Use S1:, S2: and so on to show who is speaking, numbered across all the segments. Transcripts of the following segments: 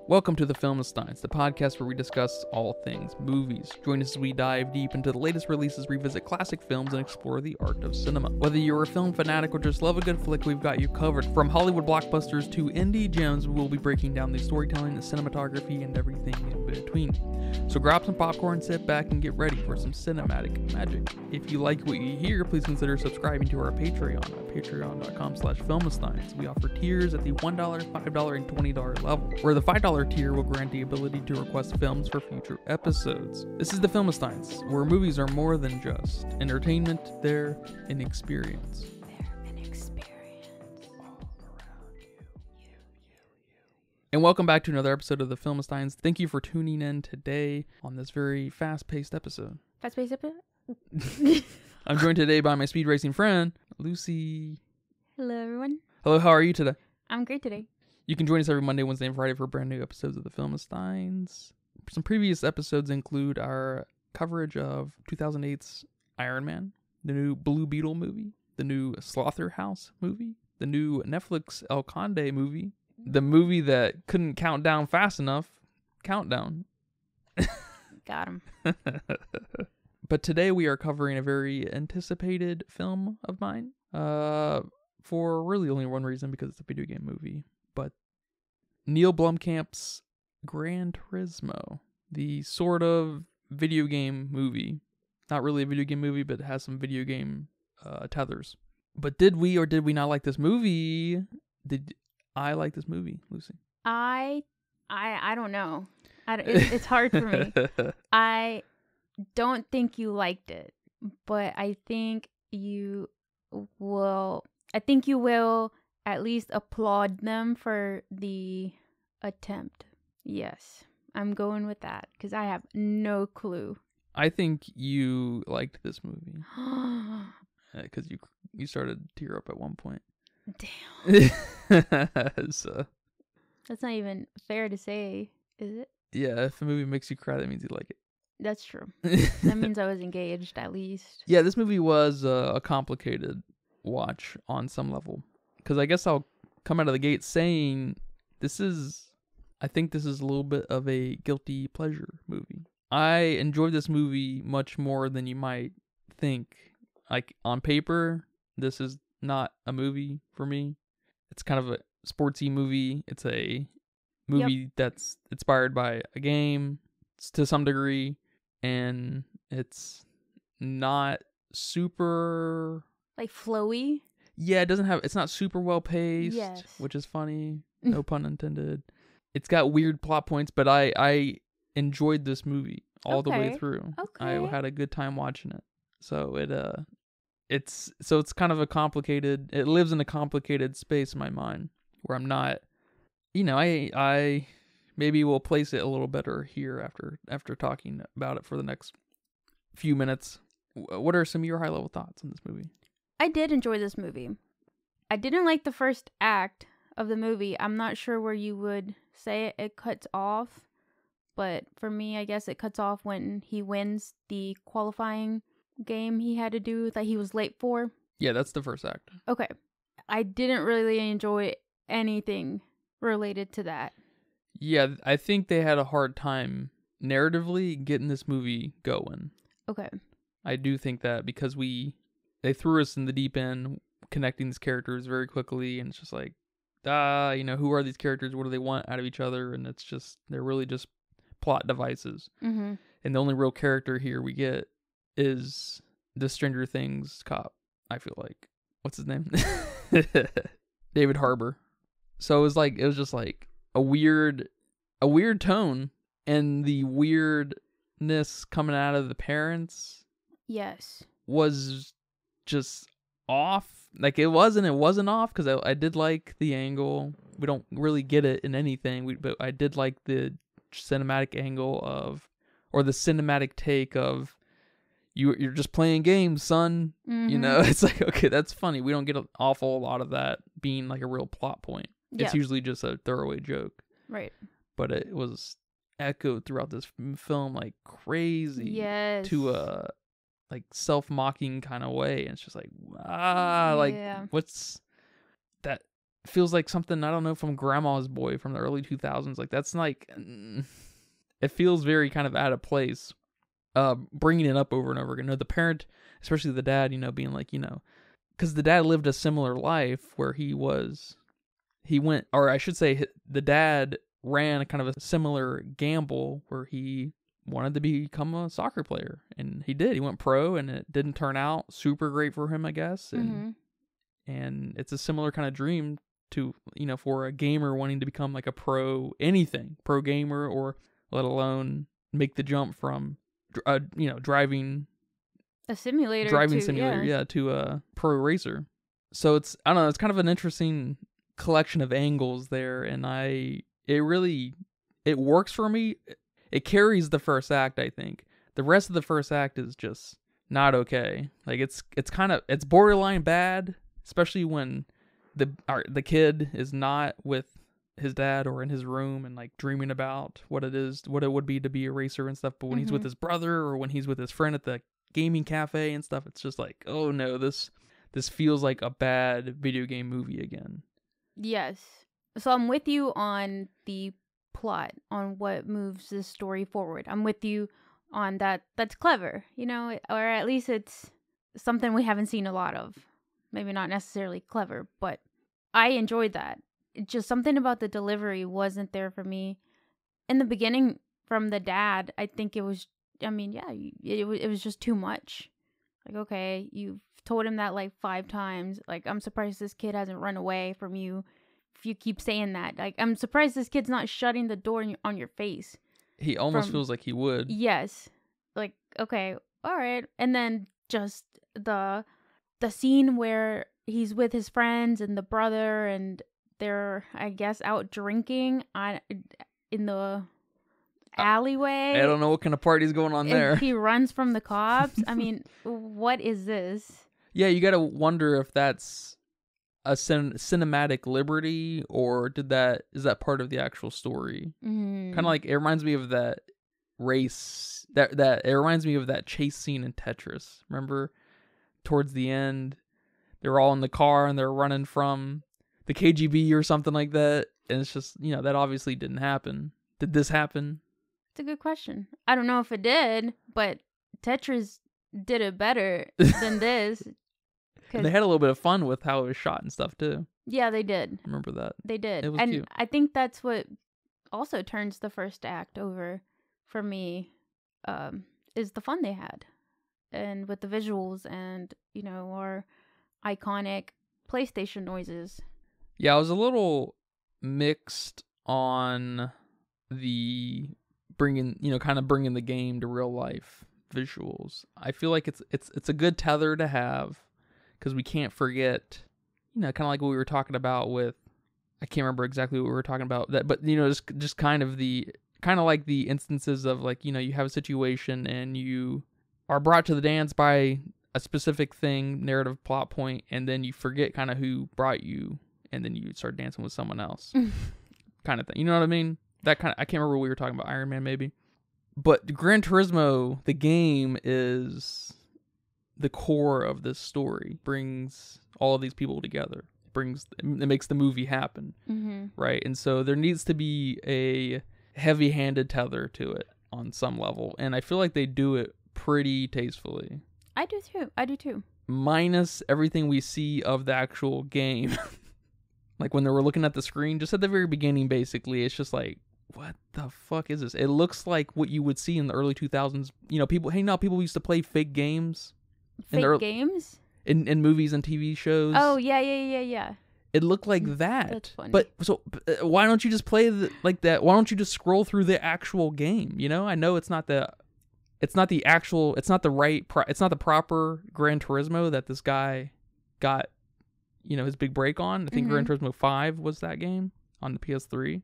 S1: Welcome to the Filmsteins, the podcast where we discuss all things movies. Join us as we dive deep into the latest releases, revisit classic films, and explore the art of cinema. Whether you're a film fanatic or just love a good flick, we've got you covered. From Hollywood blockbusters to indie gems, we'll be breaking down the storytelling, the cinematography, and everything in between. So grab some popcorn, sit back, and get ready for some cinematic magic. If you like what you hear, please consider subscribing to our Patreon at patreon.com/filmsteins. We offer tiers at the $1, $5, and $20 level, where the $5 tier will grant the ability to request films for future episodes. This is the Filmsteins, where movies are more than just entertainment, they're an experience. And welcome back to another episode of the Filmsteins. Thank you for tuning in today on this very fast-paced episode.
S2: Fast-paced episode?
S1: I'm joined today by my speed racing friend, Lucy.
S2: Hello, everyone.
S1: Hello, how are you today?
S2: I'm great today.
S1: You can join us every Monday, Wednesday, and Friday for brand new episodes of the Filmsteins. Some previous episodes include our coverage of 2008's Iron Man, the new Blue Beetle movie, the new Slaughterhouse movie, the new Netflix El Conde movie, the movie that couldn't count down fast enough, Countdown.
S2: Got him.
S1: But today we are covering a very anticipated film of mine, for really only one reason, because it's a video game movie. But Neil Blomkamp's Gran Turismo, the sort of video game movie. Not really a video game movie, but it has some video game tethers. But did we or did we not like this movie? Did I like this movie, Lucy?
S2: I don't know. It's hard for me. I don't think you liked it, but I think you will at least applaud them for the attempt. Yes, I'm going with that because I have no clue.
S1: I think you liked this movie because you started to tear up at one point.
S2: Damn.
S1: So,
S2: that's not even fair to say, is it?
S1: Yeah, if a movie makes you cry, that means you like it.
S2: That's true. That means I was engaged, at least.
S1: Yeah, this movie was a complicated watch on some level. Because I guess I'll come out of the gate saying I think this is a little bit of a guilty pleasure movie. I enjoyed this movie much more than you might think. Like, on paper, this is not a movie for me. It's kind of a sportsy movie. It's a movie that's inspired by a game to some degree, and it's not super
S2: like flowy.
S1: Yeah, it's not super well paced,
S2: yes.
S1: Which is funny. No pun intended. It's got weird plot points, but I enjoyed this movie all the way through.
S2: Okay.
S1: I had a good time watching it. So it's kind of it lives in a complicated space in my mind where I'm not, I maybe will place it a little better here after talking about it for the next few minutes. What are some of your high level thoughts on this movie?
S2: I did enjoy this movie. I didn't like the first act of the movie. I'm not sure where you would say it cuts off, but for me, I guess it cuts off when he wins the qualifying game he had to do that he was late for.
S1: Yeah, that's the first act.
S2: Okay. I didn't really enjoy anything related to that.
S1: Yeah, I think they had a hard time narratively getting this movie going.
S2: Okay.
S1: I do think that because they threw us in the deep end, connecting these characters very quickly, and it's just like, who are these characters? What do they want out of each other? And they're really just plot devices.
S2: Mm-hmm.
S1: And the only real character here we get is the Stranger Things cop, I feel like. What's his name? David Harbour. So it was just like a weird tone, and the weirdness coming out of the parents.
S2: Yes.
S1: Was just off. Like it wasn't off, because I did like the angle. We don't really get it in anything, but I did like the cinematic angle or the cinematic take of, you're just playing games, son.
S2: Mm-hmm.
S1: It's like, okay, that's funny. We don't get an awful lot of that being like a real plot point. It's usually just a throwaway joke.
S2: Right.
S1: But it was echoed throughout this film like crazy.
S2: Yes.
S1: To a like self-mocking kind of way. And it's just like, like, what's that? feels like something, I don't know, from Grandma's Boy from the early 2000s. Like, that's like, it feels very kind of out of place, bringing it up over and over again. The parent, especially the dad, being like, because the dad lived a similar life where the dad ran a kind of a similar gamble where he wanted to become a soccer player, and he did. He went pro, and it didn't turn out super great for him, I guess. And it's a similar kind of dream to, for a gamer wanting to become like a pro gamer, or let alone make the jump from, driving
S2: simulator
S1: to a pro racer. So it's, I don't know, it's kind of an interesting collection of angles there, and it works for me. It carries the first act, I think. The rest of the first act is just not okay. Like, it's borderline bad, especially when the kid is not with his dad or in his room and like dreaming about what it would be to be a racer and stuff. But when he's with his brother, or when he's with his friend at the gaming cafe and stuff, it's just like, oh no, this feels like a bad video game movie again. Yes.
S2: So I'm with you on the plot, on what moves the story forward. I'm with you on that. That's clever, or at least it's something we haven't seen a lot of. Maybe not necessarily clever, but I enjoyed that. It's just something about the delivery wasn't there for me in the beginning from the dad. I think it was, it was just too much. Like, okay, you've told him that like 5 times. Like, I'm surprised this kid hasn't run away from you if you keep saying that. Like, I'm surprised this kid's not shutting the door on your face.
S1: He almost feels like he would.
S2: Yes. Like, okay, all right. And then just the scene where he's with his friends and the brother, and they're, I guess, out drinking in the alleyway.
S1: I don't know what kind of party's going on there.
S2: He runs from the cops. I mean, what is this?
S1: Yeah, you gotta wonder if that's a cinematic liberty, or is that part of the actual story? Kind of like, it reminds me of that race, that it reminds me of that chase scene in Tetris. Remember, towards the end, they're all in the car and they're running from the KGB or something like that, and it's just, that obviously didn't happen. Did this happen?
S2: It's a good question. I don't know if it did, but Tetris did it better than this.
S1: And they had a little bit of fun with how it was shot and stuff too.
S2: Yeah, they did.
S1: I remember that.
S2: They did.
S1: It was cute.
S2: I think that's what also turns the first act over for me, is the fun they had. And with the visuals and, our iconic PlayStation noises.
S1: Yeah, I was a little mixed on the bringing the game to real life visuals. I feel like it's a good tether to have, because we can't forget, kind of like what we were talking about with, I can't remember exactly what we were talking about, that, but just kind of like the instances of, like, you have a situation and you are brought to the dance by a specific thing, narrative plot point, and then you forget kind of who brought you, and then you start dancing with someone else, kind of thing. You know what I mean? That kind of, I can't remember what we were talking about, Iron Man maybe. But Gran Turismo, the game, is the core of this story. Brings all of these people together. It makes the movie happen, right? And so there needs to be a heavy-handed tether to it on some level, and I feel like they do it pretty tastefully.
S2: I do too.
S1: Minus everything we see of the actual game. Like when they were looking at the screen, just at the very beginning, basically, it's just like, what the fuck is this? It looks like what you would see in the early 2000s. People used to play fake games.
S2: Games?
S1: In movies and TV shows.
S2: Oh, yeah.
S1: It looked like that.
S2: That's funny.
S1: But so why don't you just play like that? Why don't you just scroll through the actual game? I know it's not the proper Gran Turismo that this guy got, his big break on. I think Gran Turismo 5 was that game on the PS3.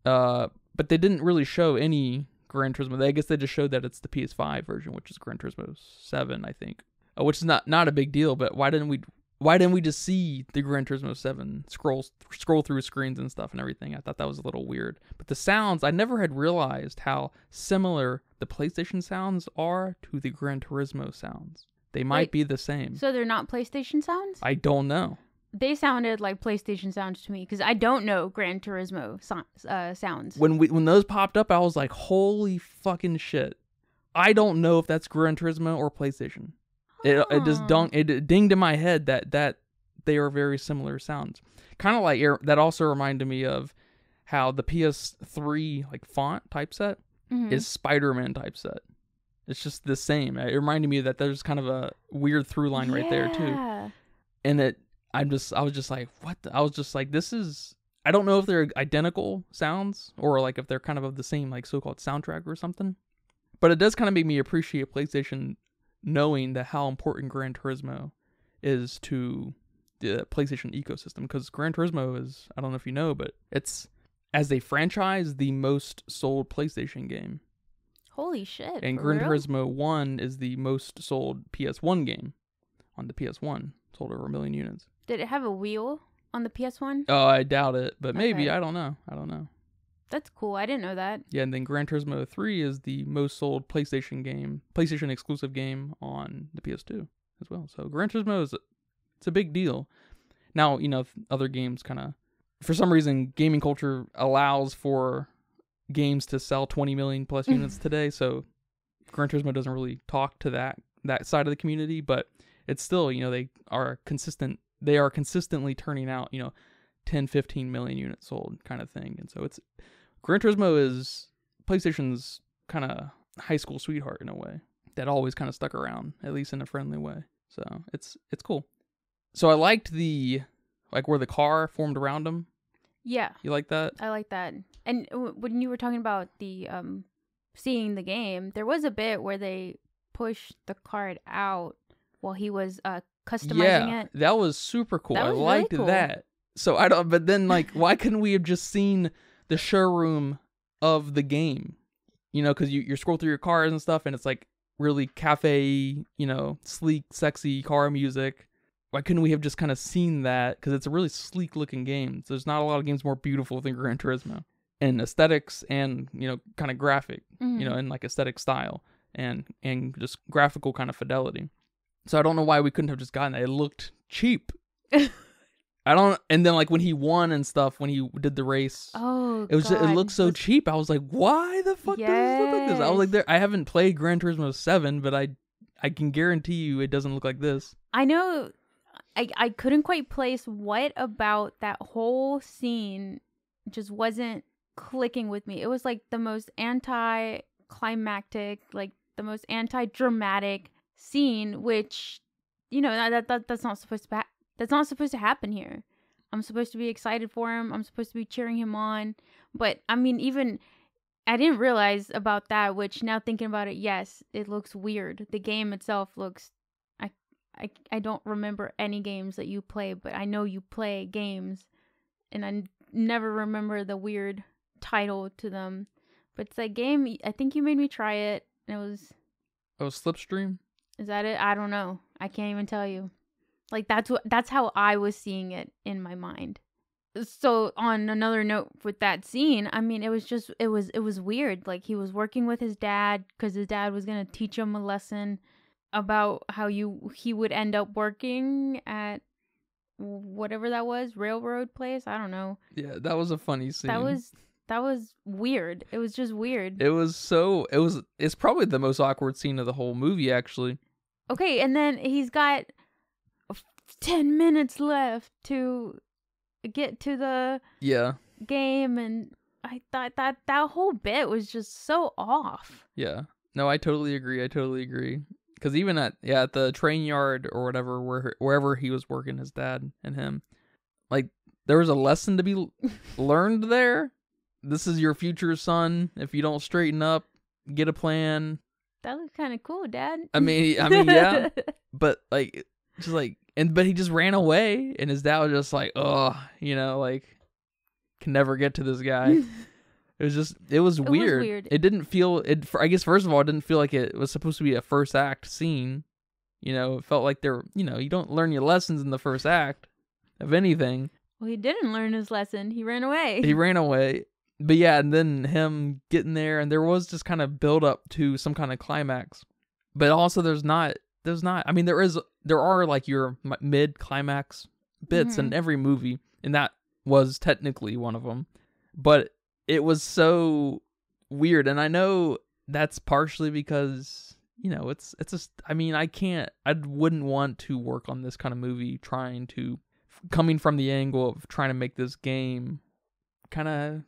S1: But they didn't really show any Gran Turismo. I guess they just showed that it's the PS5 version, which is Gran Turismo 7, I think. Which is not a big deal, but why didn't we just see the Gran Turismo 7 scroll through screens and stuff and everything? I thought that was a little weird. But the sounds, I never had realized how similar the PlayStation sounds are to the Gran Turismo sounds. They might be the same.
S2: So they're not PlayStation sounds?
S1: I don't know.
S2: They sounded like PlayStation sounds to me because I don't know Gran Turismo sounds.
S1: When those popped up, I was like, holy fucking shit. I don't know if that's Gran Turismo or PlayStation. It dinged in my head that they are very similar sounds. Kind of like that also reminded me of how the PS3 like font typeset is Spider-Man typeset. It's just the same. It reminded me that there's kind of a weird through line right there too. And I was just like, what? I was just like, this is. I don't know if they're identical sounds or like if they're kind of the same like so-called soundtrack or something. But it does kind of make me appreciate PlayStation knowing that how important Gran Turismo is to the PlayStation ecosystem. Because Gran Turismo is, I don't know if you know, but it's, as a franchise, the most sold PlayStation game.
S2: Holy shit.
S1: And Gran Turismo 1 is the most sold PS1 game on the PS1. Sold over 1 million units.
S2: Did it have a wheel on the PS1?
S1: Oh, I doubt it. But maybe. I don't know.
S2: That's cool. I didn't know that.
S1: Yeah, and then Gran Turismo 3 is the most sold PlayStation exclusive game on the PS2 as well. So Gran Turismo it's a big deal. Now, other games kind of, for some reason, gaming culture allows for games to sell 20 million plus units today. So Gran Turismo doesn't really talk to that side of the community, but it's still, they are consistently turning out, 10, 15 million units sold kind of thing. And so Gran Turismo is PlayStation's kind of high school sweetheart in a way that always kind of stuck around, at least in a friendly way. So it's cool. So I liked where the car formed around him.
S2: Yeah.
S1: You like that?
S2: I like that. And when you were talking about the seeing the game, there was a bit where they pushed the card out while he was customizing it.
S1: That was super cool. I liked
S2: really cool.
S1: that. So but then why couldn't we have just seen the showroom of the game? Because you scroll through your cars and stuff, and it's like really cafe, sleek, sexy car music. Why couldn't we have just kind of seen that? Because it's a really sleek looking game. So there's not a lot of games more beautiful than Gran Turismo in aesthetics and kind of graphic, in like aesthetic style and just graphical kind of fidelity. So I don't know why we couldn't have just gotten that. It looked cheap. And then when he won and stuff, when he did the race, it looked so cheap. I was like, why the fuck does this look like this? I was like, I haven't played Gran Turismo 7, but I can guarantee you it doesn't look like this.
S2: I know. I couldn't quite place what about that whole scene just wasn't clicking with me. It was like the most anti-climactic, like the most anti-dramatic scene, which that's not supposed to happen here. I'm supposed to be excited for him. I'm supposed to be cheering him on. But I mean, even I didn't realize about that, which now thinking about it, yes, it looks weird. The game itself looks, I don't remember any games that you play, but I know you play games and I never remember the weird title to them. But it's that game, I think you made me try it. And it was...
S1: Oh, Slipstream?
S2: Is that it? I don't know. I can't even tell you. Like that's how I was seeing it in my mind. So on another note with that scene, I mean, it was weird. Like he was working with his dad because his dad was going to teach him a lesson about how he would end up working at whatever that was, railroad place. I don't know.
S1: Yeah, that was a funny scene.
S2: That was weird. It was just weird.
S1: It's probably the most awkward scene of the whole movie, actually.
S2: Okay, and then he's got 10 minutes left to get to the game, and I thought that whole bit was just so off.
S1: Yeah. No, I totally agree. Because even at the train yard or whatever, wherever he was working, his dad and him, like, there was a lesson to be learned there. This is your future son. If you don't straighten up, get a plan.
S2: That looks kind of cool, Dad.
S1: I mean, yeah. But but he just ran away, and his dad was just like, oh, can never get to this guy. It was weird. It didn't feel I guess first of all, it didn't feel like it was supposed to be a first act scene. It felt like you don't learn your lessons in the first act of anything.
S2: Well, he didn't learn his lesson. He ran away. But yeah, and then him getting there, and there was just kind of build up to some kind of climax. But also there's not, I mean, there are like your mid climax
S1: bits in every movie, and that was technically one of them. But it was so weird, and I know that's partially because, you know, it's just, I mean, I wouldn't want to work on this kind of movie coming from the angle of trying to make this game kind of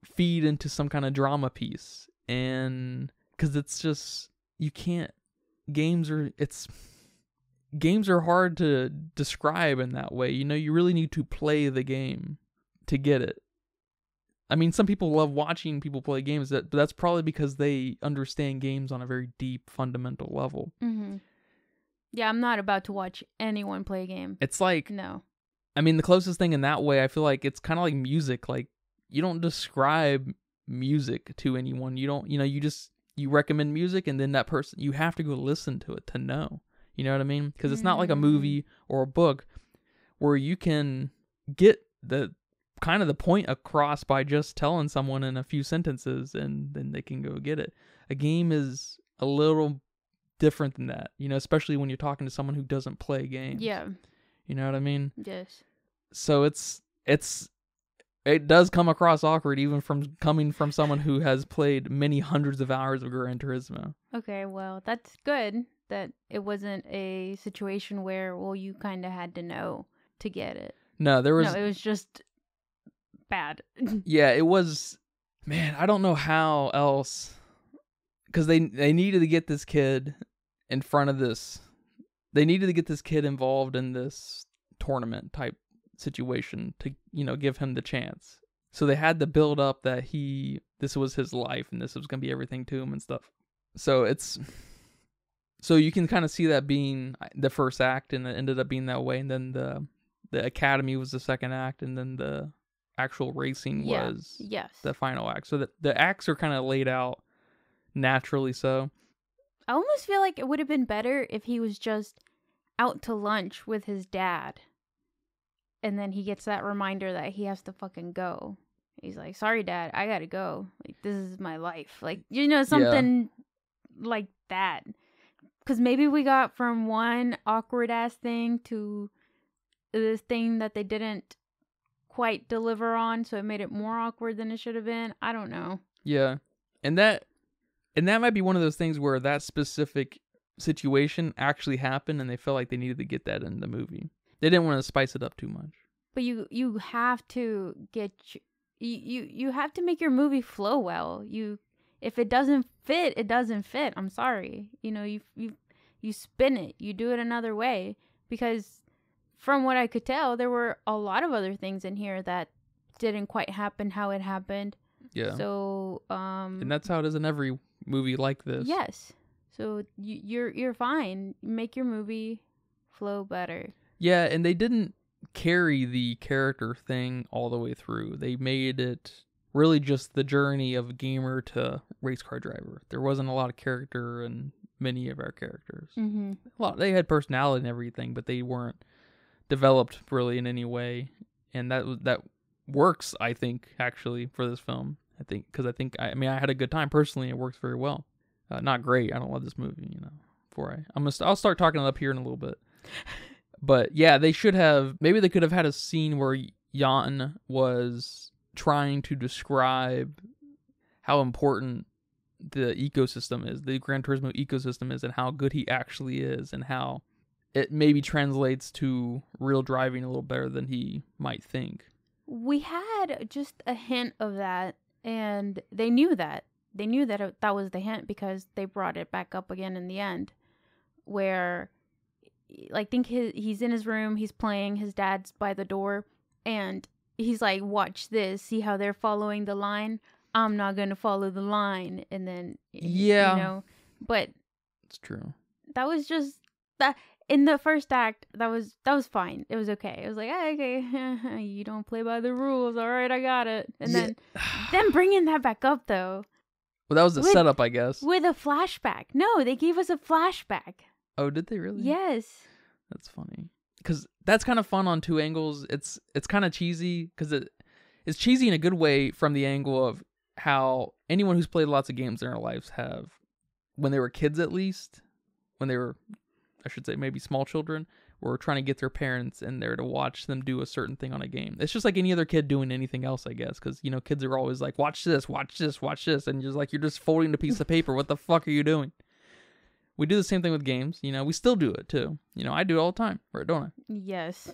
S1: feed into some kind of drama piece. And because it's just, you can't, games are hard to describe in that way. You know, you really need to play the game to get it. I mean, some people love watching people play games, but that's probably because they understand games on a very deep, fundamental level.
S2: Mm-hmm. Yeah, I'm not about to watch anyone play a game.
S1: It's like,
S2: no.
S1: I mean, the closest thing in that way, I feel like it's kind of like music. Like, you don't describe music to anyone. You don't, you know, you recommend music, and then that person, you have to go listen to it to know. You know what I mean? Because it's not like a movie or a book where you can get the kind of the point across by just telling someone in a few sentences, and then they can go get it. A game is a little different than that, you know, especially when you're talking to someone who doesn't play games.
S2: Yeah.
S1: You know what I mean?
S2: Yes.
S1: So it does come across awkward, even coming from someone who has played many hundreds of hours of Gran Turismo.
S2: Okay, well, that's good that it wasn't a situation where, well, you kind of had to know to get it.
S1: No, it
S2: was just bad.
S1: Yeah, it was, man, I don't know how else, because they needed to get this kid in front of this. They needed to get this kid involved in this tournament type situation to, you know, give him the chance. So they had to build up that this was his life and this was going to be everything to him and stuff. So you can kind of see that being the first act, and it ended up being that way. And then the academy was the second act, and then the actual racing was the final act. So the acts are kind of laid out naturally. So
S2: I almost feel like it would have been better if he was just out to lunch with his dad, and then he gets that reminder that he has to fucking go. He's like, sorry, Dad, I gotta go. Like, this is my life. Like, you know, something like that. Because maybe we got from one awkward-ass thing to this thing that they didn't quite deliver on, so it made it more awkward than it should have been. I don't know.
S1: Yeah. And that might be one of those things where that specific situation actually happened, and they felt like they needed to get that in the movie. They didn't want to spice it up too much. But
S2: you have to get you have to make your movie flow well. If it doesn't fit, it doesn't fit. I'm sorry. You know, you spin it. You do it another way, because from what I could tell, there were a lot of other things in here that didn't quite happen how it happened.
S1: Yeah.
S2: So
S1: and that's how it is in every movie like this.
S2: Yes. So you're fine. Make your movie flow better.
S1: Yeah, and they didn't carry the character thing all the way through. They made it really just the journey of gamer to race car driver. There wasn't a lot of character in many of our characters.
S2: Mm-hmm.
S1: Well, they had personality and everything, but they weren't developed really in any way. And that works, I think, actually, for this film. I mean, I had a good time personally. It works very well. Not great. I don't love this movie, you know. I'll start talking it up here in a little bit. But yeah, they could have had a scene where Jann was trying to describe how important the ecosystem is, the Gran Turismo ecosystem is, and how good he actually is, and how it maybe translates to real driving a little better than he might think.
S2: We had just a hint of that, and they knew that. They knew that that was the hint, because they brought it back up again in the end, where I think he's in his room, he's playing, his dad's by the door, and he's like, watch this, see how they're following the line? I'm not going to follow the line. And then,
S1: yeah,
S2: you know, but
S1: it's true.
S2: That was just that in the first act. That was fine. It was okay. It was like, oh, okay, you don't play by the rules. All right, I got it. And then bringing that back up though.
S1: Well, that was the setup, I guess.
S2: With a flashback. No, they gave us a flashback.
S1: Oh, did they really?
S2: Yes.
S1: That's funny. Because that's kind of fun on two angles. It's kind of cheesy, because it's cheesy in a good way from the angle of how anyone who's played lots of games in their lives have, when they were kids at least, when they were, I should say, maybe small children, or trying to get their parents in there to watch them do a certain thing on a game. It's just like any other kid doing anything else, I guess, because, you know, kids are always like, watch this, watch this, watch this, and you're just folding a piece of paper. What the fuck are you doing? We do the same thing with games, you know, we still do it too. You know, I do it all the time, right, don't I?
S2: Yes.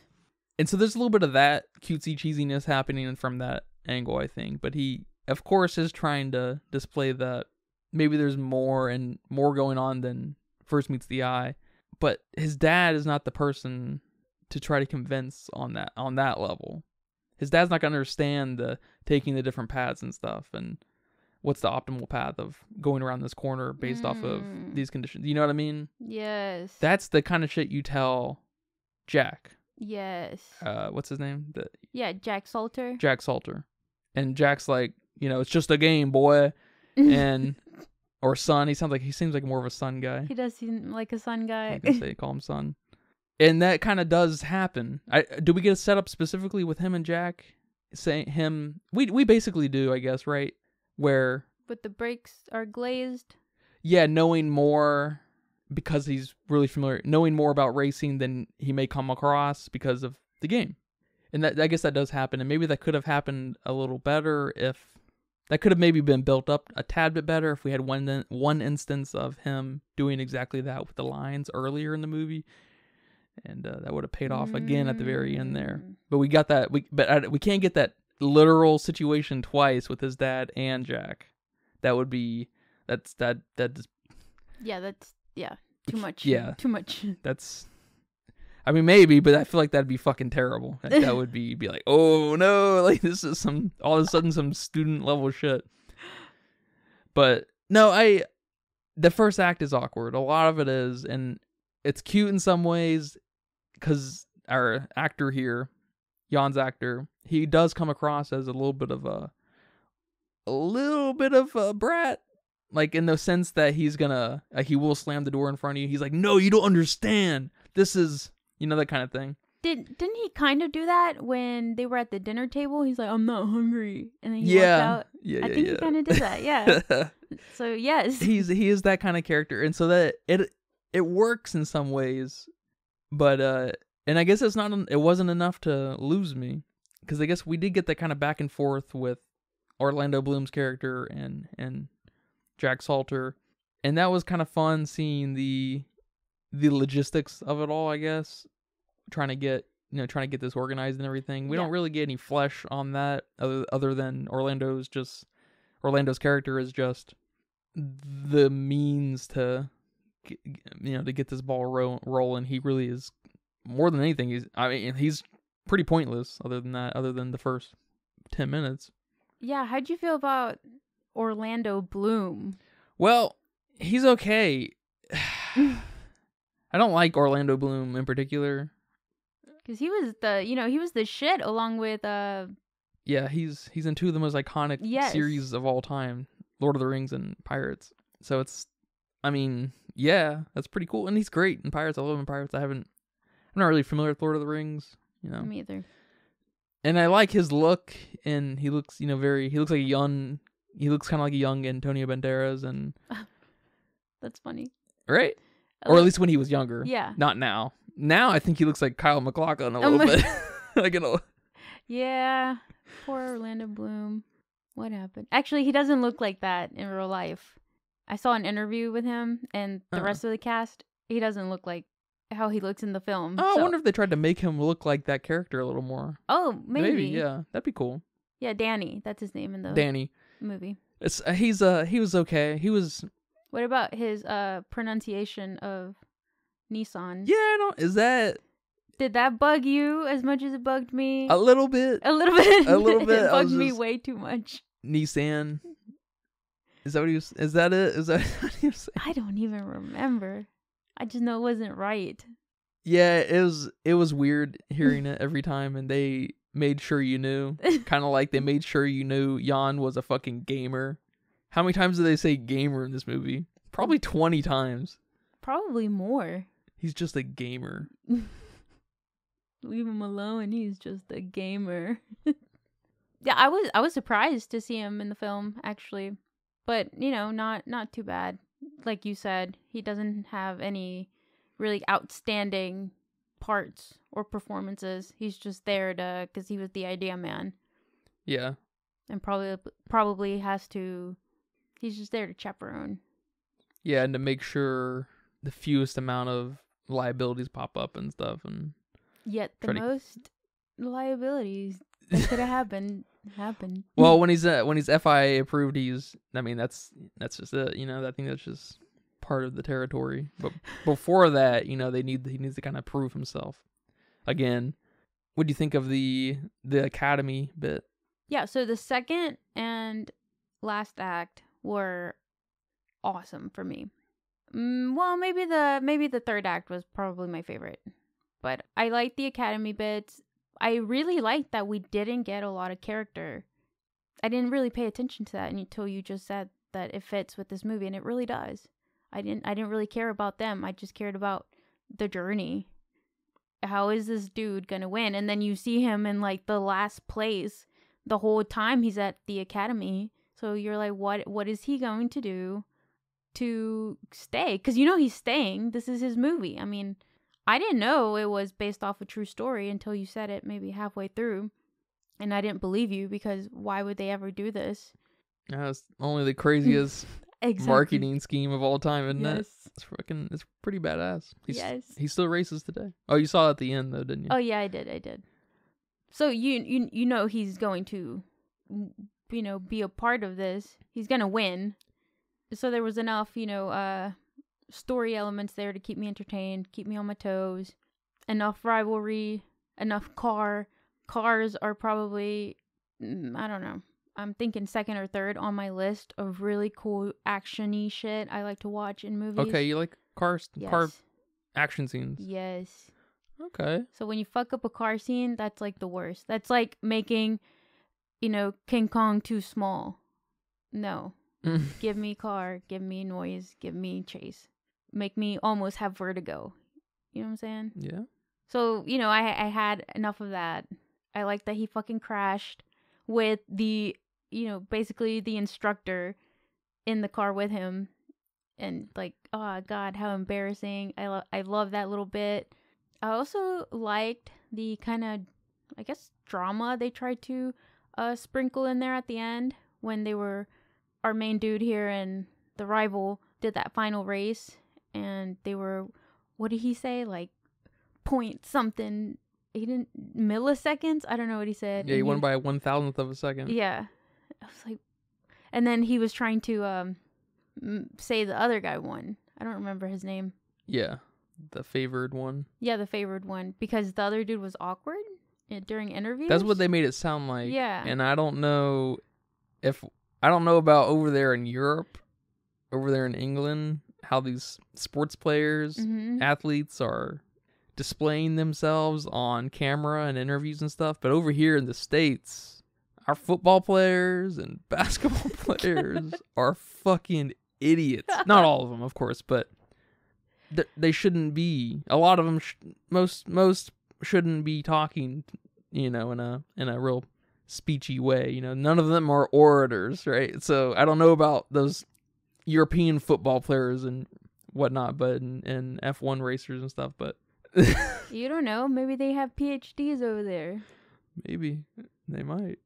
S1: And so there's a little bit of that cutesy cheesiness happening from that angle, I think. But he, of course, is trying to display that maybe there's more going on than first meets the eye. But his dad is not the person to try to convince on that level. His dad's not going to understand the taking the different paths and stuff and what's the optimal path of going around this corner based off of these conditions. You know what I mean?
S2: Yes.
S1: That's the kind of shit you tell Jack.
S2: Yes.
S1: What's his name?
S2: Jack Salter.
S1: Jack Salter. And Jack's like, you know, it's just a game, boy. And or son. He seems like more of a son guy.
S2: He does seem like a son guy.
S1: I can say call him son. And that kind of does happen. Do we get a setup specifically with him and Jack? Saying him, we basically do, I guess, right? Where
S2: but the brakes are glazed.
S1: Yeah, knowing more because he's really familiar, knowing more about racing than he may come across because of the game. And that, I guess that does happen. And maybe that could have happened a little better if that could have maybe been built up a tad bit better if we had one instance of him doing exactly that with the lines earlier in the movie. And that would have paid off again at the very end there. But we got that. We can't get that literal situation twice with his dad and Jack. That would be
S2: too much.
S1: Yeah,
S2: too much.
S1: I mean, maybe, but I feel like that'd be fucking terrible. That would be like, oh no, like this is all of a sudden some student level shit. But no, the first act is awkward. A lot of it is, and it's cute in some ways because our actor here, Jann's actor, he does come across as a little bit of a brat. Like, in the sense that he's gonna, he will slam the door in front of you. He's like, no, you don't understand. This is, you know, that kind of thing.
S2: Didn't he kind of do that when they were at the dinner table? He's like, I'm not hungry. And then he walked out. I think he kind of did that, yeah. So, yes. He
S1: is that kind of character. And so that it works in some ways. But, and I guess it wasn't enough to lose me. Because I guess we did get that kind of back and forth with Orlando Bloom's character and Jack Salter, and that was kind of fun seeing the logistics of it all, I guess, trying to get this organized and everything. We don't really get any flesh on that other than Orlando's character is just the means to get this ball rolling. He really is, more than anything, he's pretty pointless other than the first 10 minutes.
S2: Yeah, how'd you feel about Orlando Bloom?
S1: Well, he's okay. I don't like Orlando Bloom in particular.
S2: Because he was the shit along with
S1: Yeah, he's in two of the most iconic series of all time, Lord of the Rings and Pirates. So it's, I mean, yeah, that's pretty cool. And he's great in Pirates. I love him in Pirates. I'm not really familiar with Lord of the Rings, you know.
S2: Me either.
S1: And I like his look, and he looks, he looks kind of like a young Antonio Banderas, and
S2: that's funny,
S1: right? Or at least when he was younger.
S2: Yeah.
S1: Not now. Now I think he looks like Kyle MacLachlan a little bit.
S2: Yeah. Poor Orlando Bloom. What happened? Actually, he doesn't look like that in real life. I saw an interview with him and the rest of the cast. He doesn't look like how he looks in the film.
S1: Oh, I wonder if they tried to make him look like that character a little more.
S2: Oh, maybe.
S1: Yeah, that'd be cool.
S2: Yeah, Danny. That's his name in the movie.
S1: He was okay. He was.
S2: What about his pronunciation of Nissan?
S1: Yeah,
S2: Did that bug you as much as it bugged me?
S1: A little bit.
S2: A little bit. It bugged me
S1: just...
S2: way too much.
S1: Nissan. Is that what he was? Is that it? Is that what he was saying?
S2: I don't even remember. I just know it wasn't right.
S1: Yeah, it was weird hearing it every time, and they made sure you knew. Kind of like they made sure you knew Jann was a fucking gamer. How many times did they say gamer in this movie? Probably 20 times.
S2: Probably more.
S1: He's just a gamer.
S2: Leave him alone. He's just a gamer. Yeah, I was surprised to see him in the film, actually. But, not too bad. Like you said, he doesn't have any really outstanding parts or performances. He's just there because he was the idea man.
S1: Yeah.
S2: And probably has to, he's just there to chaperone.
S1: Yeah, and to make sure the fewest amount of liabilities pop up and stuff. And
S2: yet the most liabilities that could have happened.
S1: Well, when he's FIA approved, that's just it. I think that's just part of the territory. But before that, he needs to kind of prove himself. Again, what do you think of the academy bit?
S2: Yeah, so the second and last act were awesome for me. Well, maybe the third act was probably my favorite. But I liked the academy bits. I really liked that we didn't get a lot of character. I didn't really pay attention to that until you just said that it fits with this movie, and it really does. I didn't really care about them. I just cared about the journey. How is this dude gonna win? And then you see him in like the last place the whole time he's at the academy. So you're like, what is he going to do to stay? Because he's staying. This is his movie. I mean, I didn't know it was based off a true story until you said it maybe halfway through. And I didn't believe you, because why would they ever do this?
S1: It's only the craziest marketing scheme of all time, isn't it? It's pretty badass. He still races today. Oh, you saw it at the end though, didn't you?
S2: Oh yeah, I did. So you know he's going to, be a part of this. He's gonna win. So there was enough, story elements there to keep me entertained, keep me on my toes. Enough rivalry, enough cars are probably, I don't know. I'm thinking second or third on my list of really cool action-y shit I like to watch in movies.
S1: Okay, you like cars?
S2: Yes.
S1: Car action scenes?
S2: Yes.
S1: Okay.
S2: So when you fuck up a car scene, that's like the worst. That's like making, King Kong too small. No. Give me car, give me noise, give me chase. Make me almost have vertigo. You know what I'm saying?
S1: Yeah.
S2: So, I had enough of that. I like that he fucking crashed with the, basically the instructor in the car with him. And like, oh God, how embarrassing. I love that little bit. I also liked the kind of, I guess, drama they tried to sprinkle in there at the end when they were, our main dude here and the rival did that final race, and they were, what did he say? Like, point something. He didn't, milliseconds? I don't know what he said.
S1: Yeah, he won by a 1,000th of a second.
S2: Yeah. I was like, and then he was trying to say the other guy won. I don't remember his name.
S1: Yeah, the favored one.
S2: Yeah, the favored one, because the other dude was awkward during interviews.
S1: That's what they made it sound like.
S2: Yeah.
S1: And I don't know about over there in Europe, over there in England, how these sports players, athletes are displaying themselves on camera and interviews and stuff. But over here in the States, our football players and basketball players are fucking idiots. Not all of them, of course, but they shouldn't be. A lot of them, most shouldn't be talking, in a real speechy way. None of them are orators, right? So I don't know about those European football players and whatnot, but and F1 racers and stuff, but
S2: you don't know. Maybe they have PhDs over there.
S1: Maybe they might.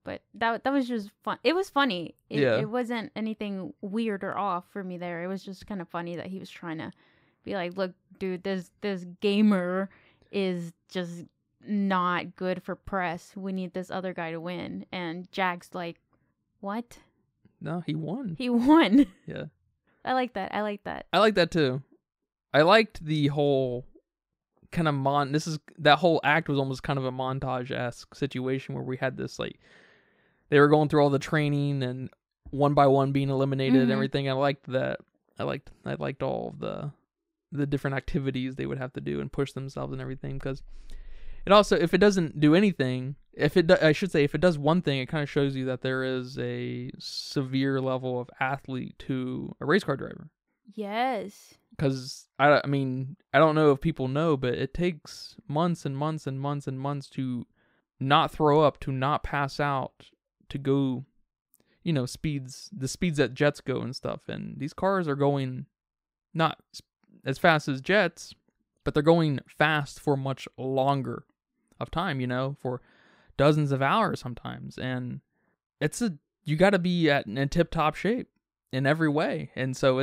S2: But that was just fun. It was funny.
S1: It
S2: wasn't anything weird or off for me there. It was just kind of funny that he was trying to be like, look, dude, this gamer is just not good for press. We need this other guy to win. And Jack's like, what?
S1: No, he won.
S2: He won.
S1: Yeah.
S2: I like that.
S1: I like that too. I liked the whole kind of that whole act was almost kind of a montage-esque situation where we had this, like, they were going through all the training and one by one being eliminated and everything. I liked that. I liked all of the different activities they would have to do and push themselves and everything, because it also, if it doesn't do anything, if it does one thing, it kind of shows you that there is a severe level of athlete to a race car driver.
S2: Yes.
S1: Because, I mean, I don't know if people know, but it takes months and months and months and months to not throw up, to not pass out, to go, the speeds that jets go and stuff. And these cars are going not as fast as jets, but they're going fast for much longer of time, for dozens of hours sometimes. And you got to be in tip-top shape in every way. And so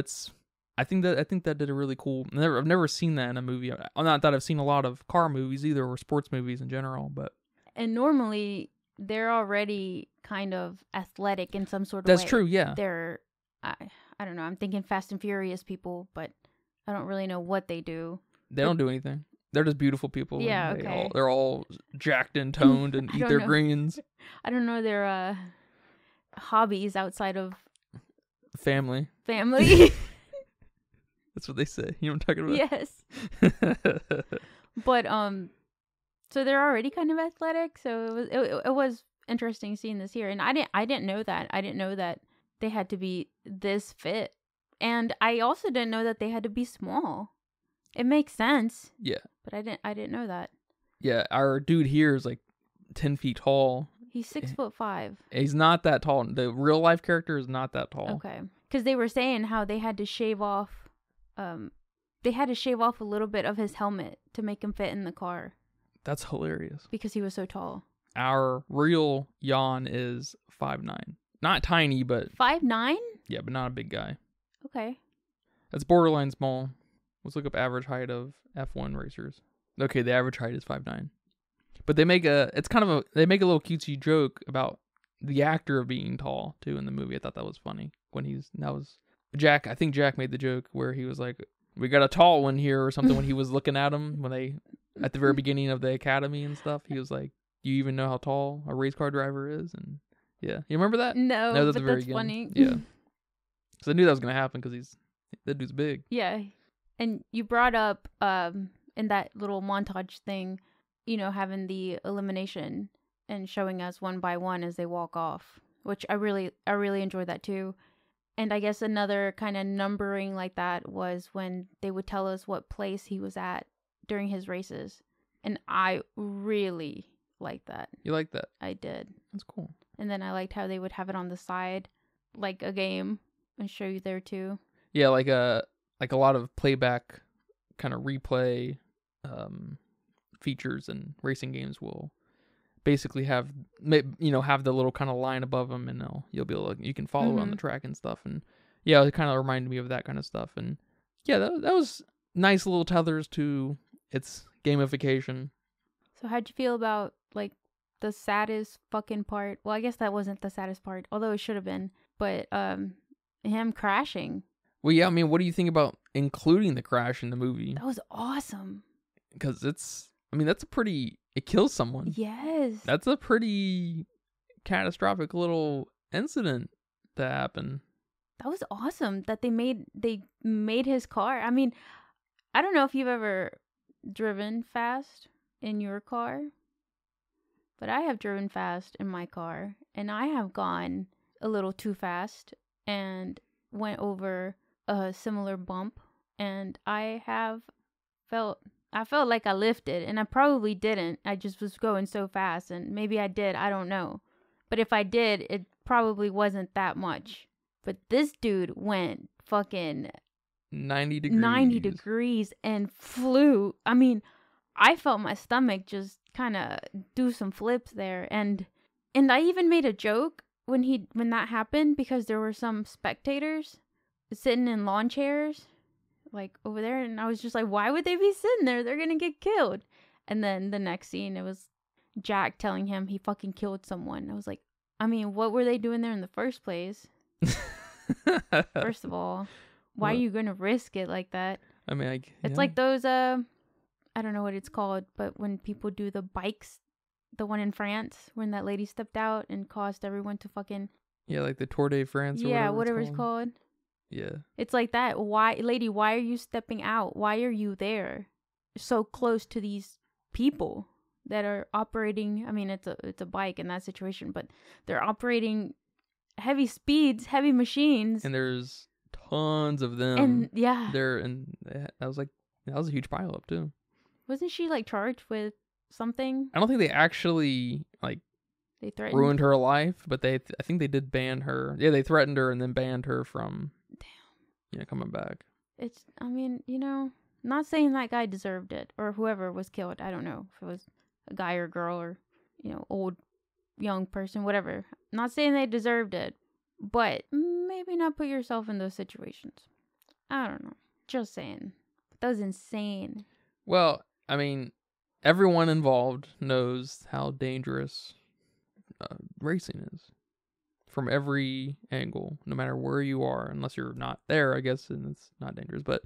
S1: I think that did a really cool. I've never seen that in a movie. Not that I've seen a lot of car movies either, or sports movies in general, but.
S2: And normally they're already kind of athletic in some sort of
S1: That's
S2: way.
S1: true, yeah.
S2: They're, I don't know, I'm thinking Fast and Furious people, but I don't really know what they do.
S1: They don't do anything. They're just beautiful people.
S2: Yeah, okay.
S1: They're all jacked and toned and eat their greens.
S2: I don't know their hobbies outside of
S1: family. That's what they say. You know what I'm talking
S2: about? Yes. But so they're already kind of athletic, so it was interesting seeing this here. And I didn't know that. I didn't know that they had to be this fit. And I also didn't know that they had to be small. It makes sense.
S1: Yeah.
S2: But I didn't know that.
S1: Yeah, our dude here is like 10 feet tall.
S2: He's 6'5".
S1: He's not that tall. The real life character is not that tall.
S2: Okay. Because they were saying how they had to shave off a little bit of his helmet to make him fit in the car.
S1: That's hilarious.
S2: Because he was so tall.
S1: Our real Jann is 5'9". Not tiny, but
S2: 5'9"?
S1: Yeah, but not a big guy.
S2: Okay.
S1: That's borderline small. Let's look up average height of F1 racers. Okay, the average height is 5'9". But they make a little cutesy joke about the actor being tall too in the movie. I thought that was funny Jack. I think Jack made the joke where he was like, "We got a tall one here" or something when he was looking at him at the very beginning of the academy and stuff. He was like, "Do you even know how tall a race car driver is?" And yeah, you remember that?
S2: No,
S1: that was
S2: but that's funny.
S1: Yeah, because I knew that was gonna happen because that dude's big.
S2: Yeah, and you brought up in that little montage thing, having the elimination and showing us one by one as they walk off, which I really enjoyed that too. And I guess another kind of numbering like that was when they would tell us what place he was at during his races. And I really liked that.
S1: You liked that?
S2: I did.
S1: That's cool.
S2: And then I liked how they would have it on the side, like a game, and show you there too.
S1: Yeah, like a lot of playback kind of replay features and racing games will basically have the little kind of line above them, and you'll be able to, you can follow it on the track and stuff. And yeah, it kind of reminded me of that kind of stuff. And yeah, that was nice little tethers to its gamification.
S2: So how'd you feel about like the saddest fucking part? Well, I guess that wasn't the saddest part, although it should have been. But him crashing.
S1: Well, yeah, I mean, what do you think about including the crash in the movie?
S2: That was awesome.
S1: Because it kills someone.
S2: Yes.
S1: That's a pretty catastrophic little incident to happen.
S2: That was awesome that they made his car. I mean, I don't know if you've ever driven fast in your car, but I have driven fast in my car, and I have gone a little too fast and went over a similar bump, and I felt like I lifted, and I probably didn't. I just was going so fast, and maybe I did. I don't know. But if I did, it probably wasn't that much. But this dude went fucking
S1: 90 degrees.
S2: 90 degrees and flew. I mean, I felt my stomach just kind of do some flips there. And I even made a joke when that happened, because there were some spectators sitting in lawn chairs like over there, and I was just like, why would they be sitting there? They're gonna get killed. And then the next scene, it was Jack telling him he fucking killed someone. I was like, I mean, what were they doing there in the first place? First of all, why are you gonna risk it like that?
S1: I mean,
S2: it's like those I don't know what it's called, but when people do the bikes, the one in France when that lady stepped out and caused everyone to fucking
S1: like the Tour de France or
S2: whatever it's called.
S1: Yeah.
S2: It's like that. Why are you stepping out? Why are you there so close to these people that are operating? I mean, it's a bike in that situation, but they're operating heavy speeds, heavy machines.
S1: And there's tons of them.
S2: And yeah.
S1: That was a huge pileup too.
S2: Wasn't she like charged with something?
S1: I don't think they actually
S2: they threatened,
S1: ruined her life, but I think they did ban her. Yeah, they threatened her and then banned her from coming back.
S2: I mean, Not saying that guy deserved it or whoever was killed. I don't know if it was a guy or girl or, old, young person, whatever. Not saying they deserved it, but maybe not put yourself in those situations. I don't know. Just saying. That was insane.
S1: Well, I mean, everyone involved knows how dangerous racing is from every angle, no matter where you are, unless you're not there, I guess, and it's not dangerous. But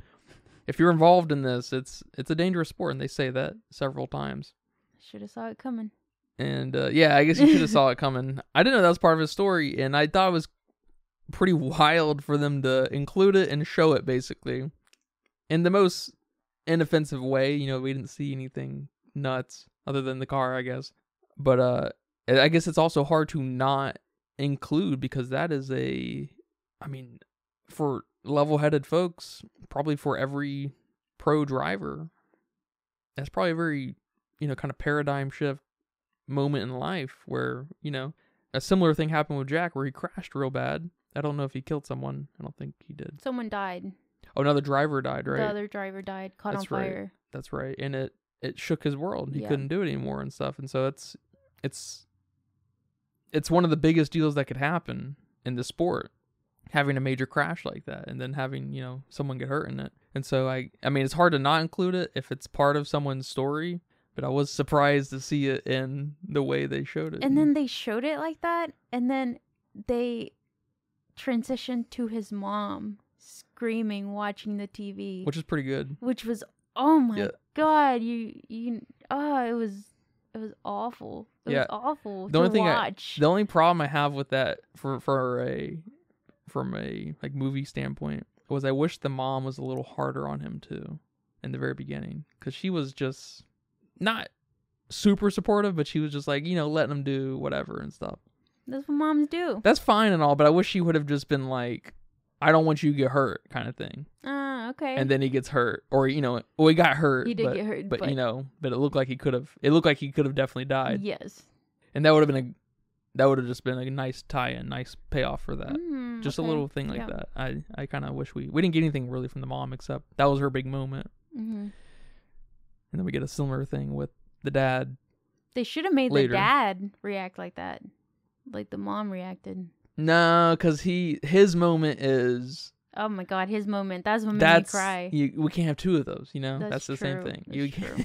S1: if you're involved in this, it's a dangerous sport, and they say that several times.
S2: Should have saw it coming.
S1: And yeah, I guess you should have saw it coming. I didn't know that was part of his story, and I thought it was pretty wild for them to include it and show it, basically, in the most inoffensive way. We didn't see anything nuts other than the car, I guess. But I guess it's also hard to not include, because that is for level-headed folks, probably for every pro driver, that's probably a very, kind of paradigm shift moment in life where, a similar thing happened with Jack where he crashed real bad. I don't know if he killed someone. I don't think he did.
S2: Someone died.
S1: Oh, another driver died, right?
S2: The other driver died, caught on fire.
S1: That's right. And it shook his world. He couldn't do it anymore and stuff. And so it's one of the biggest deals that could happen in the sport, having a major crash like that and then having, someone get hurt in it. And so I mean, it's hard to not include it if it's part of someone's story, but I was surprised to see it in the way they showed it.
S2: And then they showed it like that, and then they transitioned to his mom screaming, watching the TV,
S1: which is pretty good.
S2: Which was, oh my God, it was awful. It was awful to watch.
S1: The only problem I have with that from a like movie standpoint was I wish the mom was a little harder on him too in the very beginning, because she was just not super supportive, but she was just like, letting him do whatever and stuff.
S2: That's what moms do.
S1: That's fine and all, but I wish she would have just been like, I don't want you to get hurt, kind of thing.
S2: Okay.
S1: And then he gets hurt, or he got hurt.
S2: He did get hurt,
S1: but but it looked like he could have. It looked like he could have definitely died.
S2: Yes.
S1: And that would have just been a nice tie-in, nice payoff for that. Just a little thing like that. I kind of wish we didn't get anything really from the mom, except that was her big moment. Mm-hmm. And then we get a similar thing with the dad.
S2: They should have made the dad react like that, like the mom reacted.
S1: No, because his moment is...
S2: Oh my God, his moment. That's what made me cry.
S1: We can't have two of those, That's the same thing.
S2: That's true.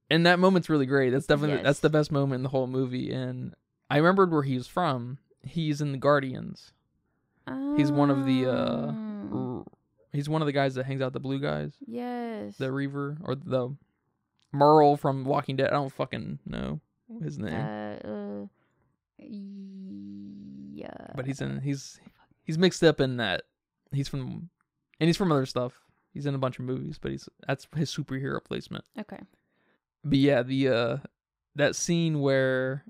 S1: And that moment's really great. That's definitely that's the best moment in the whole movie. And I remembered where he's from. He's in the Guardians. Oh. He's one of the guys that hangs out, the blue guys.
S2: Yes.
S1: The Reaver, or the Merle from Walking Dead. I don't fucking know his name.
S2: Yeah.
S1: But he's mixed up in that. He's from other stuff. He's in a bunch of movies, but that's his superhero placement.
S2: Okay.
S1: But yeah, that scene where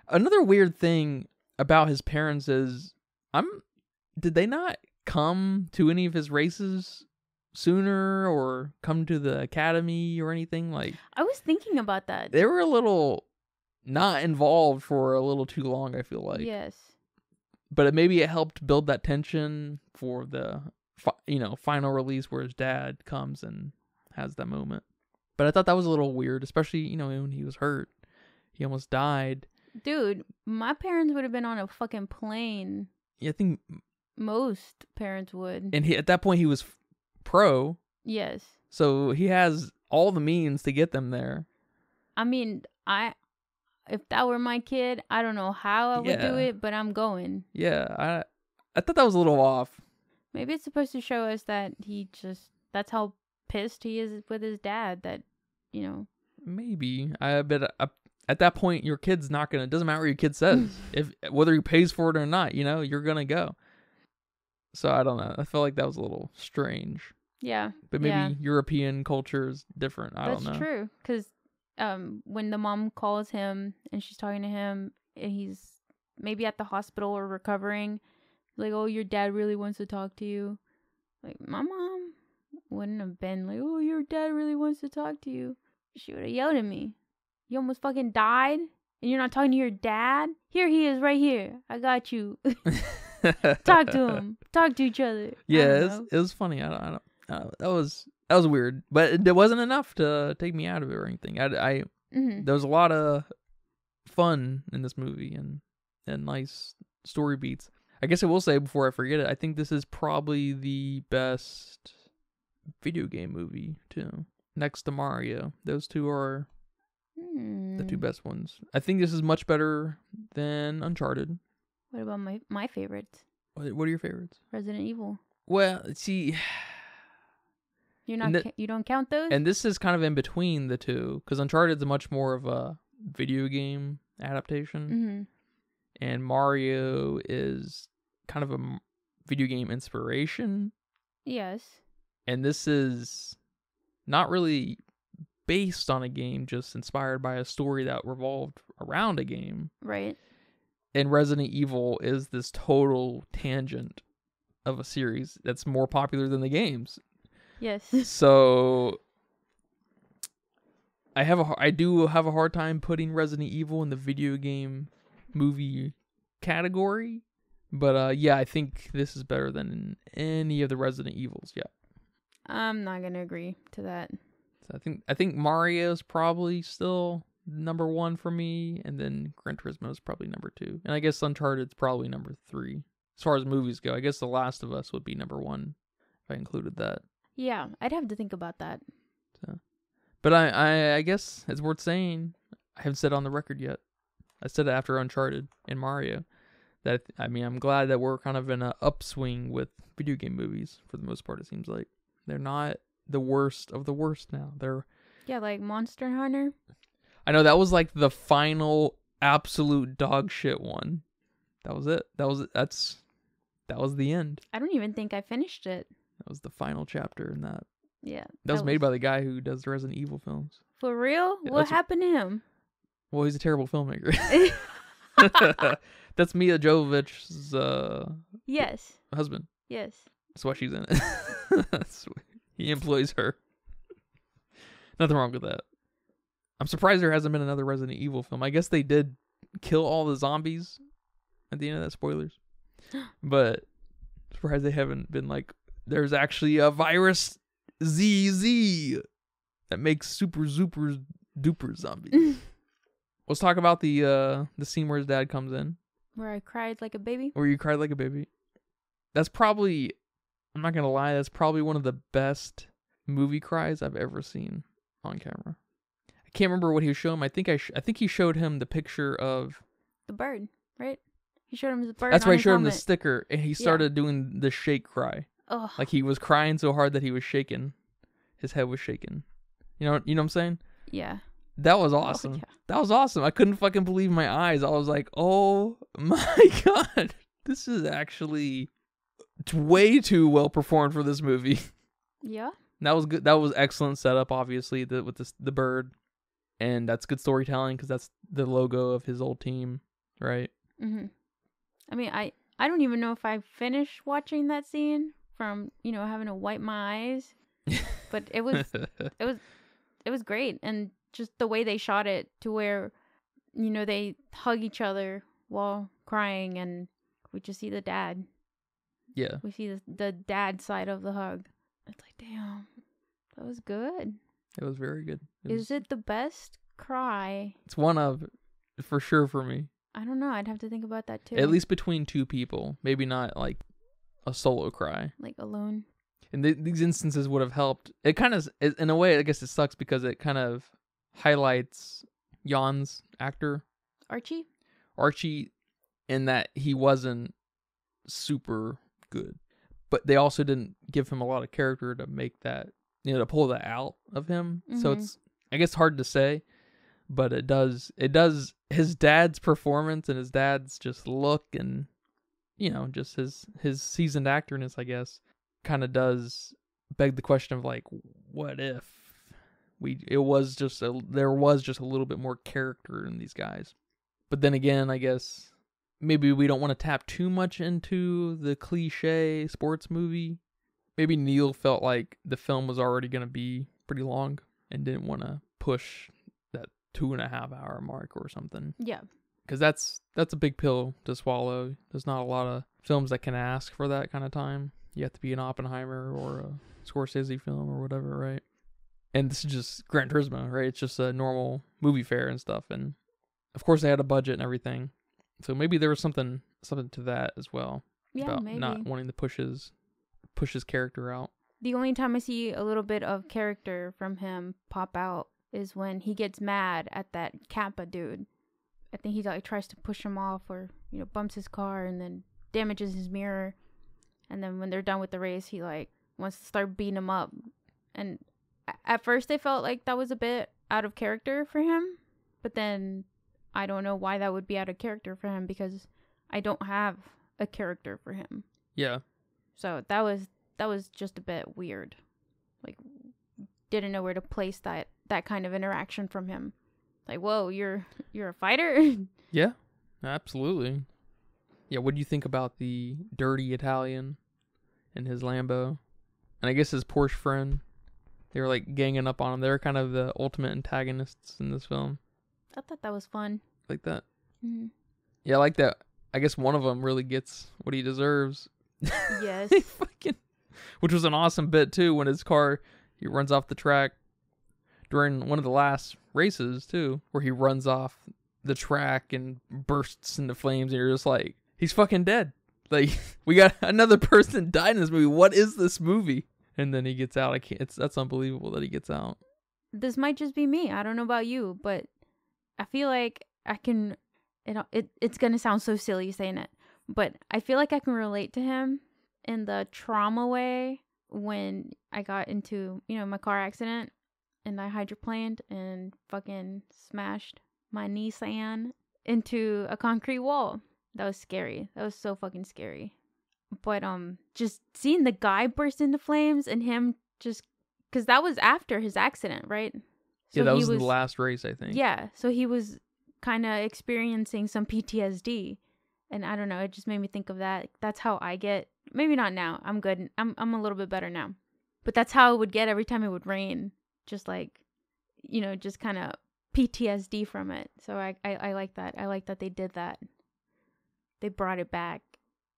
S1: another weird thing about his parents is did they not come to any of his races sooner or come to the academy or anything? Like,
S2: I was thinking about that.
S1: They were a little not involved for a little too long, I feel like.
S2: Yes.
S1: But maybe it helped build that tension for the final release where his dad comes and has that moment. But I thought that was a little weird, especially, when he was hurt. He almost died.
S2: Dude, my parents would have been on a fucking plane.
S1: Yeah, I think
S2: most parents would.
S1: And at that point, he was pro.
S2: Yes.
S1: So he has all the means to get them there.
S2: I mean, if that were my kid, I don't know how I would do it, but I'm going.
S1: Yeah, I thought that was a little off.
S2: Maybe it's supposed to show us that that's how pissed he is with his dad, that,
S1: Maybe. I bet at that point, your kid's not going to, it doesn't matter what your kid says. Whether he pays for it or not, you're going to go. So I don't know. I feel like that was a little strange.
S2: Yeah.
S1: But maybe European culture is different. I don't know.
S2: That's true. Because when the mom calls him and she's talking to him, and he's maybe at the hospital or recovering, like, oh, your dad really wants to talk to you. Like, my mom wouldn't have been like, oh, your dad really wants to talk to you. She would have yelled at me. You almost fucking died, and you're not talking to your dad? Here he is, right here. I got you. Talk to him. Talk to each other.
S1: Yeah, it was funny. I That was weird, but it wasn't enough to take me out of it or anything. There was a lot of fun in this movie and nice story beats. I guess I will say before I forget it, I think this is probably the best video game movie too, next to Mario. Those two are the two best ones. I think this is much better than Uncharted.
S2: What about my favorites?
S1: What are your favorites?
S2: Resident Evil.
S1: Well, see,
S2: you don't count those?
S1: And this is kind of in between the two, because Uncharted's much more of a video game adaptation, and Mario is kind of a video game inspiration.
S2: Yes.
S1: And this is not really based on a game, just inspired by a story that revolved around a game.
S2: Right.
S1: And Resident Evil is this total tangent of a series that's more popular than the games.
S2: Yes.
S1: So I do have a hard time putting Resident Evil in the video game movie category, but yeah, I think this is better than any of the Resident Evils yet.
S2: I'm not gonna agree to that.
S1: So I think Mario's probably still number 1 for me, and then Gran Turismo is probably number 2, and I guess Uncharted's probably number 3 as far as movies go. I guess The Last of Us would be number 1 if I included that.
S2: Yeah, I'd have to think about that.
S1: So, but I guess it's worth saying, I haven't said it on the record yet. I said it after Uncharted and Mario. That I'm glad that we're kind of in an upswing with video game movies for the most part. It seems like they're not the worst of the worst now. They're
S2: like Monster Hunter.
S1: I know that was like the final absolute dog shit one. That was it. That was the end.
S2: I don't even think I finished it.
S1: That was the final chapter in that.
S2: Yeah.
S1: That was made by the guy who does the Resident Evil films.
S2: For real?
S1: Yeah,
S2: what happened to him?
S1: Well, he's a terrible filmmaker. That's Mia Jovovich's
S2: yes.
S1: husband.
S2: Yes.
S1: That's why she's in it. He employs her. Nothing wrong with that. I'm surprised there hasn't been another Resident Evil film. I guess they did kill all the zombies at the end of that. Spoilers. But surprised they haven't been like, there's actually a virus ZZ that makes super duper zombies. Let's talk about the scene where his dad comes in.
S2: Where I cried like a baby?
S1: Where you cried like a baby. That's probably, I'm not going to lie, that's probably one of the best movie cries I've ever seen on camera. I can't remember what he was showing him. I think he showed him the picture of
S2: the bird, right? He showed him the bird.
S1: That's why he showed him the sticker, and he started doing the shake cry.
S2: Ugh.
S1: Like he was crying so hard that he was shaking. His head was shaking. You know what I'm saying?
S2: Yeah.
S1: That was awesome.
S2: Yeah.
S1: That was awesome. I couldn't fucking believe my eyes. I was like, oh my God. This is actually way too well performed for this movie.
S2: Yeah.
S1: That was good. That was excellent setup, obviously, with the bird. And that's good storytelling because that's the logo of his old team, right?
S2: Mm-hmm. I mean, I don't even know if I finished watching that scene from, having to wipe my eyes. But it was great. And just the way they shot it to where, they hug each other while crying, and we just see the dad.
S1: Yeah.
S2: We see the dad side of the hug. It's like, damn, that was good.
S1: It was very good.
S2: Is it the best cry?
S1: It's one of, for sure for me.
S2: I don't know. I'd have to think about that too.
S1: At least between two people. Maybe not like a solo cry.
S2: Like alone.
S1: And these instances would have helped. It kind of, in a way, I guess it sucks because it kind of highlights Jann's actor. Archie, in that he wasn't super good. But they also didn't give him a lot of character to make that, to pull that out of him. Mm-hmm. So it's, I guess, hard to say. But it does, his dad's performance and his dad's just look and, just his seasoned actorness, I guess, kind of does beg the question of like, what if there was just a little bit more character in these guys. But then again, I guess maybe we don't want to tap too much into the cliche sports movie. Maybe Neil felt like the film was already going to be pretty long and didn't want to push that 2.5 hour mark or something.
S2: Yeah.
S1: because that's a big pill to swallow. There's not a lot of films that can ask for that kind of time. You have to be an Oppenheimer or a Scorsese film or whatever, right? And this is just Gran Turismo, right? It's just a normal movie fare and stuff. And of course they had a budget and everything. So maybe there was something to that as well.
S2: Yeah,
S1: about
S2: maybe.
S1: Not wanting to push his character out.
S2: The only time I see a little bit of character from him pop out is when he gets mad at that Kappa dude. I think he like tries to push him off or, bumps his car and then damages his mirror. And then when they're done with the race, he like wants to start beating him up. And at first I felt like that was a bit out of character for him. But then I don't know why that would be out of character for him because I don't have a character for him.
S1: Yeah. So
S2: that was just a bit weird. Like, didn't know where to place that kind of interaction from him. Like, whoa, you're a fighter?
S1: Yeah, absolutely. Yeah, what do you think about the dirty Italian and his Lambo? And I guess his Porsche friend. They were like ganging up on him. They're kind of the ultimate antagonists in this film.
S2: I thought that was fun.
S1: Like that?
S2: Mm-hmm.
S1: Yeah, I like that. I guess one of them really gets what he deserves.
S2: Yes.
S1: Which was an awesome bit too, when his car, he runs off the track during one of the last races too, where he runs off the track and bursts into flames, and you're just like, he's fucking dead. Like, we got another person died in this movie. What is this movie? And then he gets out. That's unbelievable that he gets out.
S2: This might just be me. I don't know about you, but I feel like I can. It's gonna sound so silly saying it, but I feel like I can relate to him in the trauma way when I got into, my car accident and I hydroplaned and fucking smashed my Nissan into a concrete wall. That was scary. That was so fucking scary. But just seeing the guy burst into flames and him just, because that was after his accident, right? So
S1: yeah, that was the last race, I think.
S2: Yeah, so he was kind of experiencing some PTSD. And I don't know, it just made me think of that. That's how I get. Maybe not now. I'm good. I'm a little bit better now. But that's how it would get every time it would rain. Just like, just kind of PTSD from it. So I like that. I like that they did that. They brought it back.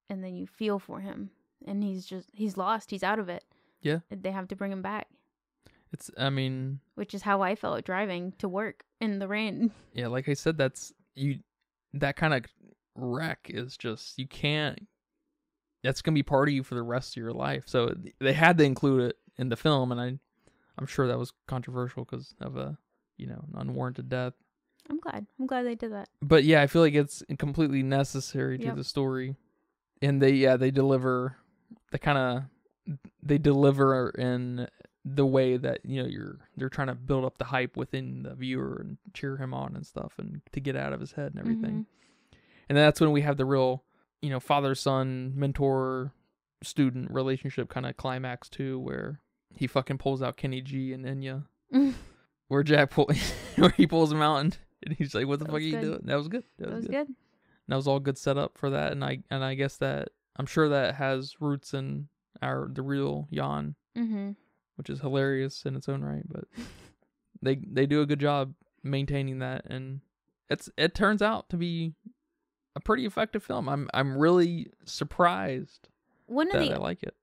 S2: And then you feel for him. And he's lost. He's out of it.
S1: Yeah.
S2: They have to bring him back.
S1: Which
S2: is how I felt driving to work in the rain.
S1: Yeah, like I said, that kind of wreck is just, that's going to be part of you for the rest of your life. So they had to include it in the film, and I'm sure that was controversial because of an unwarranted death.
S2: I'm glad they did that.
S1: But yeah, I feel like it's completely necessary to the story. And they deliver in the way that, they're trying to build up the hype within the viewer and cheer him on and stuff and to get out of his head and everything. Mm-hmm. And that's when we have the real, father-son, mentor-student relationship kind of climax too, where he fucking pulls out Kenny G and Enya. Where he pulls him out and he's like, what the fuck are you doing? That was good. That was good. That was all good setup for that. And I guess that, I'm sure that has roots in the real Jann. Mm-hmm. Which is hilarious in its own right, but they do a good job maintaining that, and it turns out to be a pretty effective film. I'm really surprised I like it.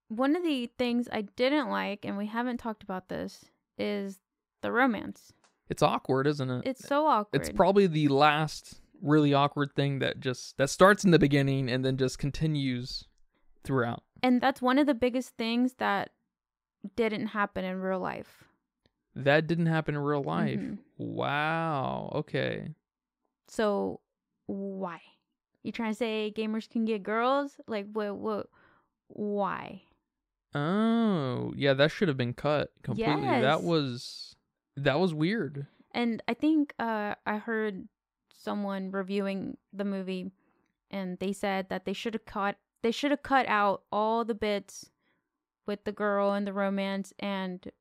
S2: One of the things I didn't like, and we haven't talked about this, is the romance.
S1: It's awkward, isn't it?
S2: It's so awkward.
S1: It's probably the last really awkward thing that starts in the beginning and then just continues throughout.
S2: And that's one of the biggest things that didn't happen in real life.
S1: That didn't happen in real life.
S2: Mm-hmm.
S1: Wow. Okay.
S2: So why? You trying to say gamers can get girls? Like what? Why?
S1: Oh, yeah, that should have been cut completely.
S2: Yes.
S1: That was weird.
S2: And I think I heard someone reviewing the movie, and they said that they should have cut out all the bits with the girl and the romance, and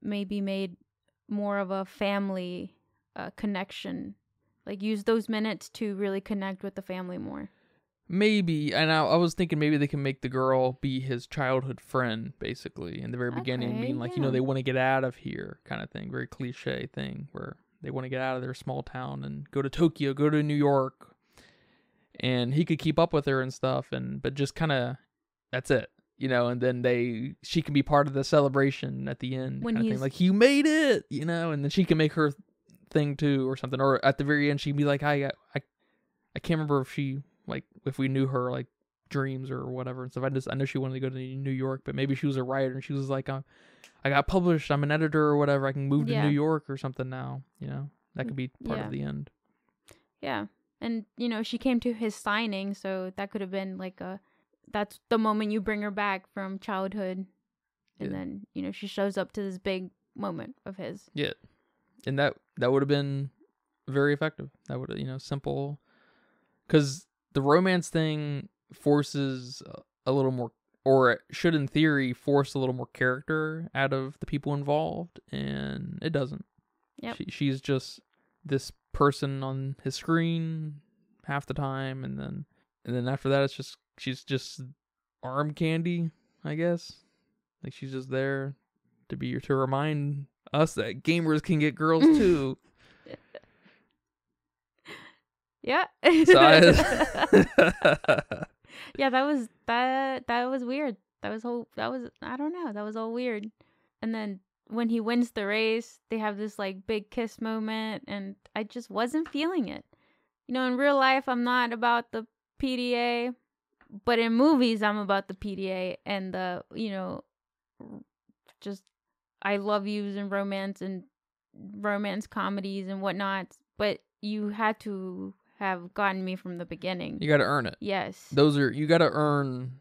S2: maybe made more of a family connection. Like, use those minutes to really connect with the family more.
S1: Maybe, and I was thinking maybe they can make the girl be his childhood friend, basically, in the very beginning, being like, they want to get out of here, kind of thing. Very cliche thing, where they want to get out of their small town and go to Tokyo, go to New York. And he could keep up with her and stuff, but just kind of, that's it, you know. And then she can be part of the celebration at the end,
S2: when
S1: kind of
S2: he's
S1: thing. Like, you made it, you know. And then she can make her thing too, or something. Or at the very end, she'd be like, I can't remember if we knew her like dreams or whatever and stuff. I know she wanted to go to New York, but maybe she was a writer and she was like, I got published, I'm an editor or whatever, I can move to New York or something now, you know. That could be part of the end.
S2: Yeah. And, you know, she came to his signing, so that could have been like that's the moment you bring her back from childhood. And then, you know, she shows up to this big moment of his. Yeah.
S1: And that would have been very effective. That would have, you know, simple. Because the romance thing forces a little more, or it should in theory force a little more character out of the people involved. And it doesn't.
S2: Yep.
S1: She's just this person on his screen half the time, and then after that she's just arm candy, I guess. Like, she's just there to remind us that gamers can get girls too.
S2: Yeah.
S1: So
S2: yeah, that was weird. That was I don't know, that was all weird. And then when he wins the race, they have this like big kiss moment, and I just wasn't feeling it. You know, in real life, I'm not about the PDA, but in movies, I'm about the PDA and the, you know, just I love yous and romance comedies and whatnot. But you had to have gotten me from the beginning.
S1: You got to earn it.
S2: Yes.
S1: You got to earn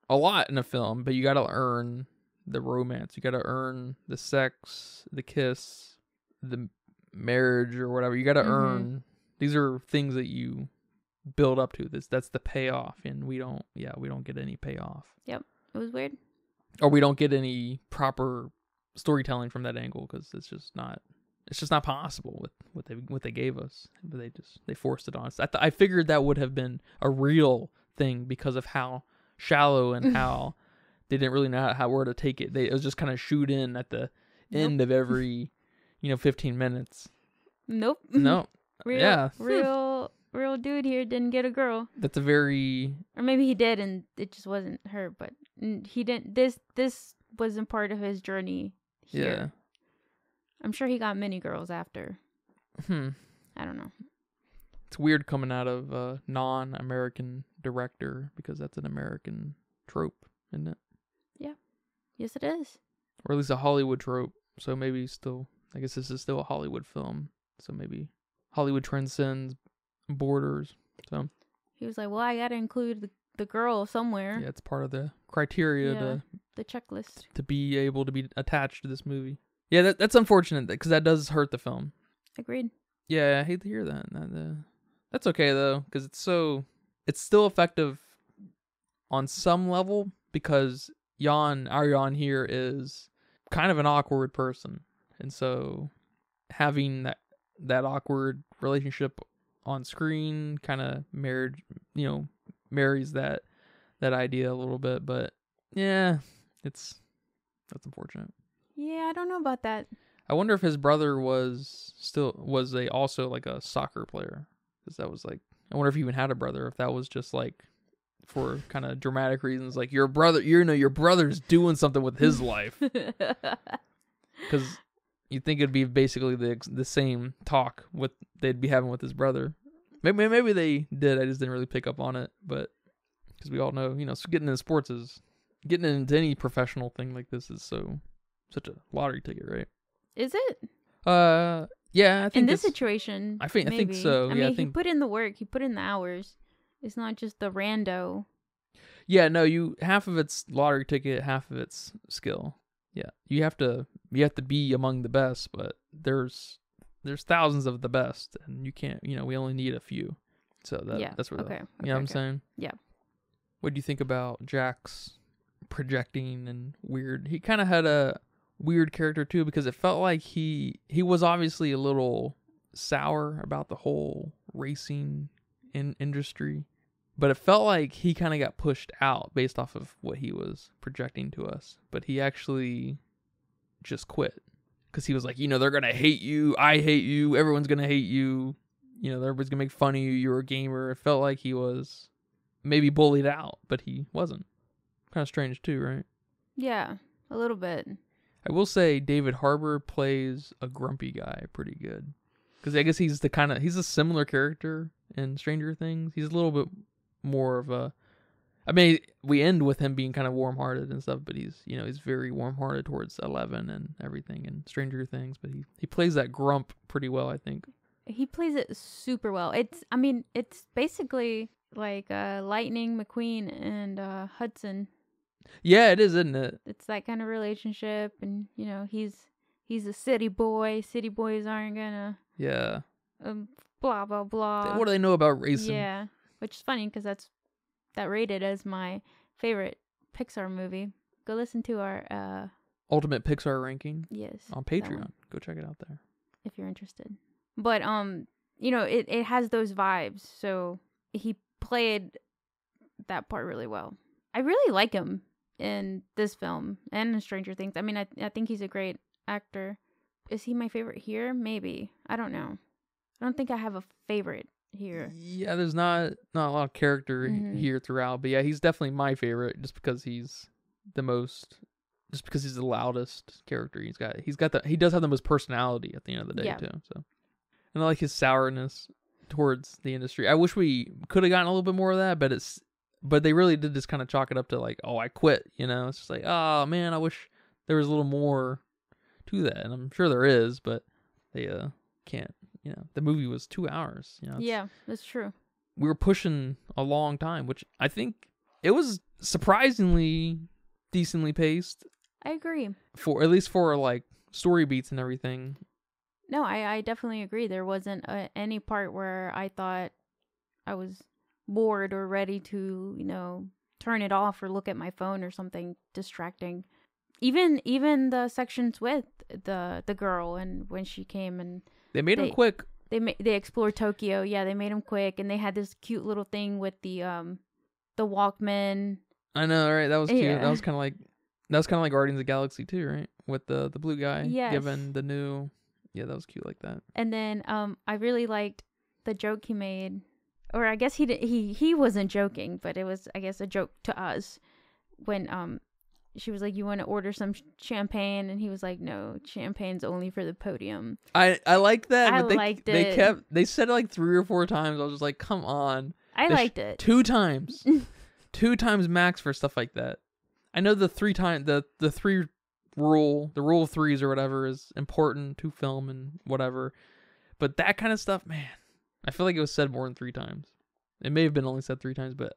S1: a lot in a film, but you got to earn the romance. You got to earn the sex, the kiss, the marriage or whatever. You got to earn. These are things that you build up to. That's the payoff, and we don't get any payoff. Yep.
S2: It was weird.
S1: Or we don't get any proper storytelling from that angle, because it's just not possible with what they gave us. But they forced it on us. I figured that would have been a real thing because of how shallow and how they didn't really know where to take it. It was just kind of shoot in at the end of every, 15 minutes.
S2: Nope. Real dude here didn't get a girl.
S1: That's a very...
S2: Or maybe he did and it just wasn't her, but he didn't... This wasn't part of his journey here. Yeah. I'm sure he got many girls after. I don't know.
S1: It's weird coming out of a non-American director, because that's an American trope, isn't it?
S2: Yeah. Yes, it is.
S1: Or at least a Hollywood trope. So maybe I guess this is still a Hollywood film. So maybe Hollywood transcends borders. So
S2: he was like, well, I got to include the girl somewhere.
S1: Yeah, it's part of the criteria
S2: the checklist
S1: to be able to be attached to this movie. Yeah, that's unfortunate, because that does hurt the film.
S2: Agreed.
S1: Yeah, I hate to hear that. That's okay though, because it's still effective on some level, because our Jann here is kind of an awkward person, and so having that awkward relationship on screen kind of marries that idea a little bit. But yeah, that's unfortunate.
S2: Yeah, I don't know about that.
S1: I wonder if his brother was also like a soccer player, because that was like, I wonder if he even had a brother, if that was just like for kind of dramatic reasons, like your brother's doing something with his life, because you'd think it'd be basically the same talk they'd be having with his brother. Maybe they did. I just didn't really pick up on it, but because we all know, getting into sports getting into any professional thing like this is such a lottery ticket, right?
S2: Is it?
S1: Yeah, I think
S2: in this situation,
S1: I think so.
S2: I mean, he put in the work, he put in the hours. It's not just the rando.
S1: Yeah, no, half of it's lottery ticket, half of it's skill. Yeah, you have to be among the best, but there's thousands of the best, and you can't. We only need a few. So that's where what I'm saying?
S2: Yeah.
S1: What do you think about Jack's projecting and weird? He kind of had a weird character too, because it felt like he was obviously a little sour about the whole racing industry, but it felt like he kind of got pushed out based off of what he was projecting to us. But he actually just quit, because he was like, they're gonna hate you, I hate you, everyone's gonna hate you, everybody's gonna make fun of you, you're a gamer. It felt like he was maybe bullied out, but he wasn't. Kind of strange too, right?
S2: Yeah, a little bit.
S1: I will say David Harbour plays a grumpy guy pretty good, because I guess he's a similar character in Stranger Things. He's a little bit more of a, I mean, we end with him being kind of warm-hearted and stuff, but he's very warm-hearted towards Eleven and everything in Stranger Things, but he plays that grump pretty well, I think.
S2: He plays it super well. It's basically like Lightning McQueen and Hudson.
S1: Yeah, it is, isn't it?
S2: It's that kind of relationship, and he's a city boy. City boys aren't gonna blah blah blah.
S1: What do they know about racing?
S2: Yeah, which is funny because that rated as my favorite Pixar movie. Go listen to our
S1: Ultimate Pixar ranking.
S2: Yes,
S1: on Patreon. Go check it out there
S2: if you're interested. But it has those vibes. So he played that part really well. I really like him in this film and in Stranger Things. I mean, I think he's a great actor. Is he my favorite here? Maybe. I don't know. I don't think I have a favorite here.
S1: Yeah, there's not a lot of character here throughout, but yeah, he's definitely my favorite just because he's the loudest character. He does have the most personality at the end of the day too. So, and I like his sourness towards the industry. I wish we could have gotten a little bit more of that, but they really did just kind of chalk it up to like, oh, I quit. It's just like, oh man, I wish there was a little more to that, and I'm sure there is, but they can't. The movie was 2 hours.
S2: Yeah, that's true.
S1: We were pushing a long time, which I think it was surprisingly decently paced.
S2: I agree.
S1: At least for like story beats and everything.
S2: No, I definitely agree. There wasn't any part where I thought I was bored or ready to, turn it off or look at my phone or something distracting. Even the sections with the girl and when she came and
S1: they made them quick.
S2: They explored Tokyo. Yeah, they made them quick, and they had this cute little thing with the Walkman.
S1: I know, right? That was cute. Yeah. That was kind of like Guardians of the Galaxy too, right? With the blue guy given the new. Yeah, that was cute like that. And
S2: then I really liked the joke he made, or I guess he wasn't joking, but it was, I guess, a joke to us when she was like, "You want to order some champagne?" And he was like, "No, champagne's only for the podium."
S1: I like that.
S2: I liked it.
S1: They said it like 3 or 4 times. I was just like, come on.
S2: I liked it
S1: 2 times, 2 times max for stuff like that. I know the 3 time the rule of threes or whatever is important to film and whatever, but that kind of stuff, man, I feel like it was said more than 3 times. It may have been only said 3 times, but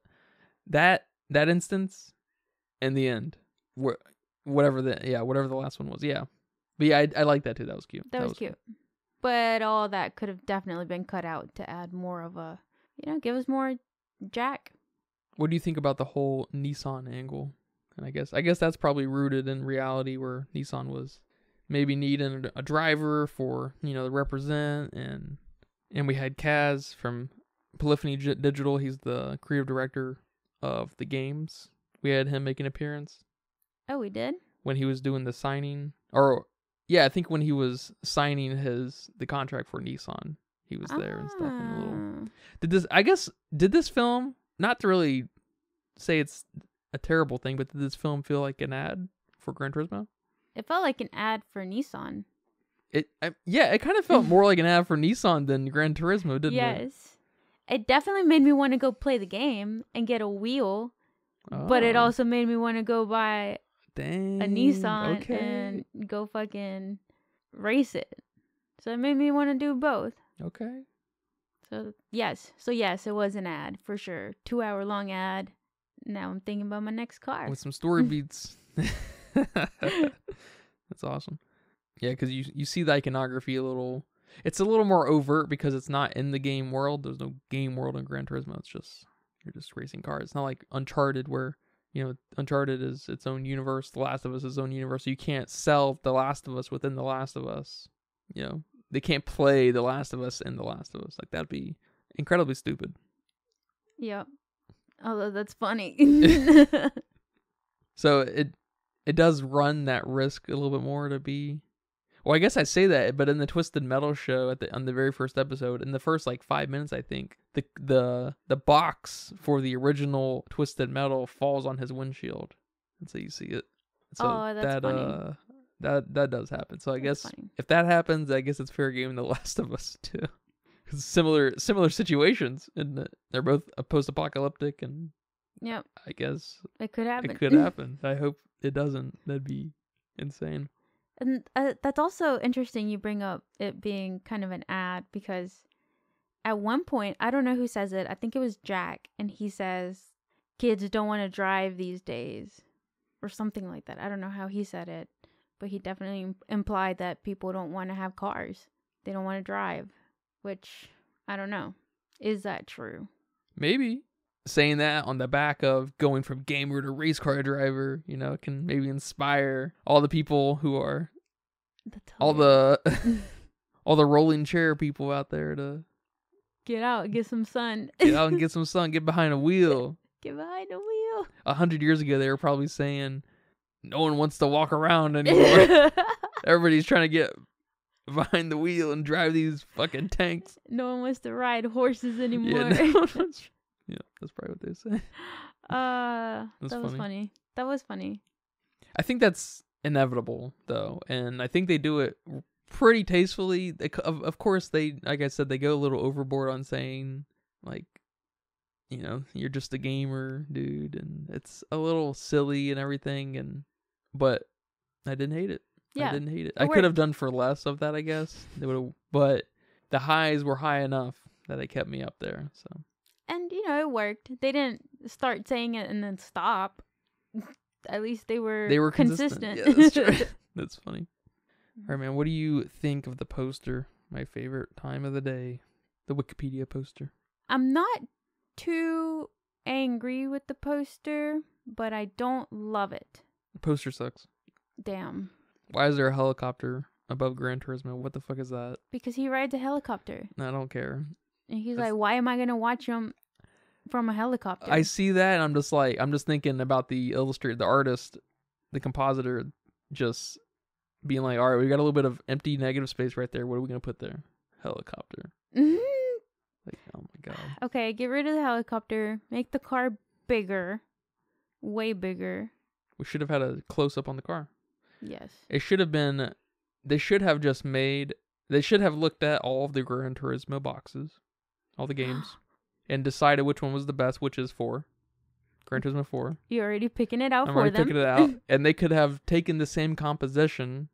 S1: that instance in the end. Whatever the last one was, but yeah, I like that too. That was cute.
S2: That was cute. Cool. But all that could have definitely been cut out to add more of a, give us more Jack.
S1: What do you think about the whole Nissan angle? And I guess that's probably rooted in reality, where Nissan was maybe needing a driver for to represent, and we had Kaz from Polyphony Digital. He's the creative director of the games. We had him make an appearance.
S2: Oh, we did? When
S1: he was doing the signing, I think when he was signing the contract for Nissan, he was there and stuff. And did this film, not to really say it's a terrible thing, but did this film feel like an ad for Gran Turismo?
S2: It felt like an ad for Nissan.
S1: It kind of felt more like an ad for Nissan than Gran Turismo, didn't it?
S2: Yes. It definitely made me want to go play the game and get a wheel, but it also made me want to go buy a Nissan and go fucking race it. So it made me want to do both.
S1: Okay.
S2: So yes, it was an ad for sure. 2-hour long ad. Now I'm thinking about my next car
S1: with some story beats. That's awesome. Yeah, because you see the iconography a little. It's a little more overt because it's not in the game world. There's no game world in Gran Turismo. It's just you're just racing cars. It's not like Uncharted where. Uncharted is its own universe. The Last of Us is its own universe. So you can't sell The Last of Us within The Last of Us. They can't play The Last of Us in The Last of Us. Like, that'd be incredibly stupid.
S2: Yep. Although that's funny.
S1: So it does run that risk a little bit more to be. Well, I guess I say that, but in the Twisted Metal show on the very first episode, in the first like 5 minutes, I think the box for the original Twisted Metal falls on his windshield, and so you see it. So
S2: that's funny.
S1: That does happen. So I guess
S2: funny.
S1: if that happens, I guess it's fair game in The Last of Us too. Because similar situations, and they're both post-apocalyptic, and
S2: yep,
S1: I guess
S2: it could happen.
S1: It could happen. I hope it doesn't. That'd be insane.
S2: And that's also interesting you bring up it being kind of an ad, because at one point, I don't know who says it, I think it was Jack, and he says, kids don't want to drive these days, or something like that. I don't know how he said it, but he definitely implied that people don't want to have cars. They don't want to drive, which, I don't know. Is that true?
S1: Maybe. Saying that on the back of going from gamer to race car driver, can maybe inspire all the people who are all the rolling chair people out there to
S2: get out and get some sun.
S1: Get out and get some sun. Get behind a wheel.
S2: Get behind a wheel.
S1: 100 years ago, they were probably saying, no one wants to walk around anymore. Everybody's trying to get behind the wheel and drive these fucking tanks.
S2: No one wants to ride horses anymore.
S1: Yeah, that's probably what they say.
S2: That was funny. That was funny.
S1: I think that's inevitable, though, and I think they do it pretty tastefully. Of course, like I said, they go a little overboard on saying, like, you're just a gamer, dude, and it's a little silly and everything, but I didn't hate it.
S2: Yeah,
S1: I didn't hate it. I could have done for less of that, I guess. But the highs were high enough that it kept me up there, so.
S2: And, it worked. They didn't start saying it and then stop. At least they were consistent.
S1: Yeah, that's true. That's funny. All right, man, what do you think of the poster? My favorite time of the day. The Wikipedia poster.
S2: I'm not too angry with the poster, but I don't love it.
S1: The poster sucks.
S2: Damn.
S1: Why is there a helicopter above Gran Turismo? What the fuck is that?
S2: Because he rides a helicopter.
S1: I don't care.
S2: And he's like, why am I going to watch him from a helicopter?
S1: I see that, and I'm just thinking about the illustrator, the artist, the compositor, just being like, all right, we got a little bit of empty negative space right there. What are we going to put there? Helicopter. Like, oh my God.
S2: Okay, get rid of the helicopter. Make the car bigger. Way bigger.
S1: We should have had a close-up on the car.
S2: Yes.
S1: It should have been, they should have looked at all of the Gran Turismo boxes, all the games, and decided which one was the best, which is 4. Gran Turismo 4.
S2: You're already picking it out
S1: I'm
S2: for
S1: already
S2: them.
S1: picking it out. And they could have taken the same composition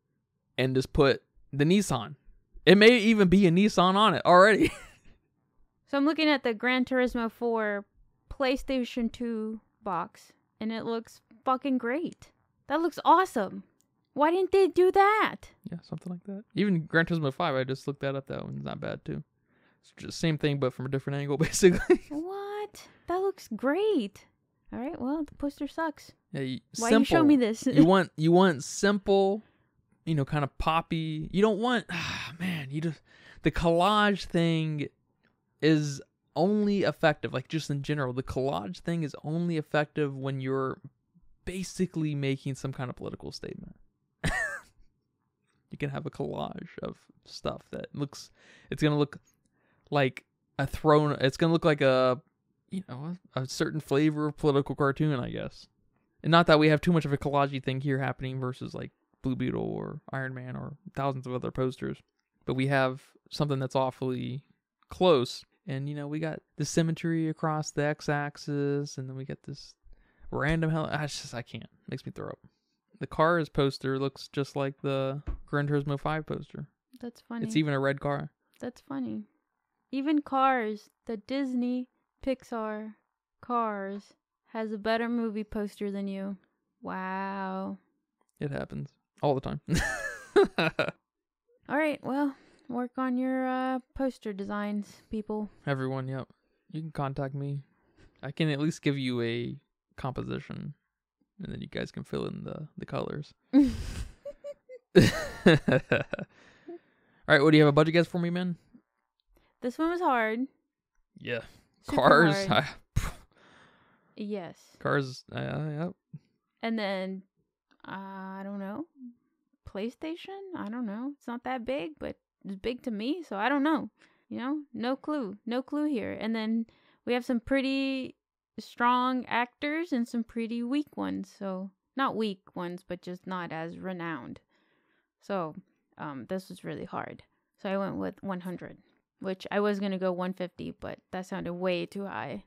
S1: and just put the Nissan. It may even be a Nissan on it already.
S2: So I'm looking at the Gran Turismo 4 PlayStation 2 box, and it looks fucking great. That looks awesome. Why didn't they do that?
S1: Yeah, something like that. Even Gran Turismo 5, I just looked that up. That one's not bad, too. It's just same thing, but from a different angle, basically.
S2: What? That looks great. All right, well, the poster sucks.
S1: Yeah,
S2: why you show me this?
S1: you want simple, kind of poppy. You don't want, the collage thing is only effective, like just in general, the collage thing is only effective when you're basically making some kind of political statement. You can have a collage of stuff that it's going to look like it's going to look like a certain flavor of political cartoon, I guess. And not that we have too much of a collage thing here happening versus like Blue Beetle or Iron Man or thousands of other posters. But we have something that's awfully close. And, we got the symmetry across the x-axis, and then we get this random I can't. It makes me throw up. The Cars poster looks just like the Gran Turismo 5 poster.
S2: That's funny.
S1: It's even a red car.
S2: That's funny. Even Cars, the Disney Pixar Cars, has a better movie poster than you. Wow.
S1: It happens all the time.
S2: All right, well, work on your poster designs, people.
S1: Everyone, yep. You can contact me. I can at least give you a composition, and then you guys can fill in the colors. All right, what do you have a budget guess for me, man?
S2: This one was hard.
S1: Yeah.
S2: Super
S1: Cars.
S2: hard. Yes.
S1: Cars. Yep.
S2: And then, I don't know. PlayStation? I don't know. It's not that big, but it's big to me, so I don't know. No clue. No clue here. And then we have some pretty strong actors and some pretty weak ones. So, not weak ones, but just not as renowned. So, this was really hard. So, I went with 100, which I was going to go 150, but that sounded way too high.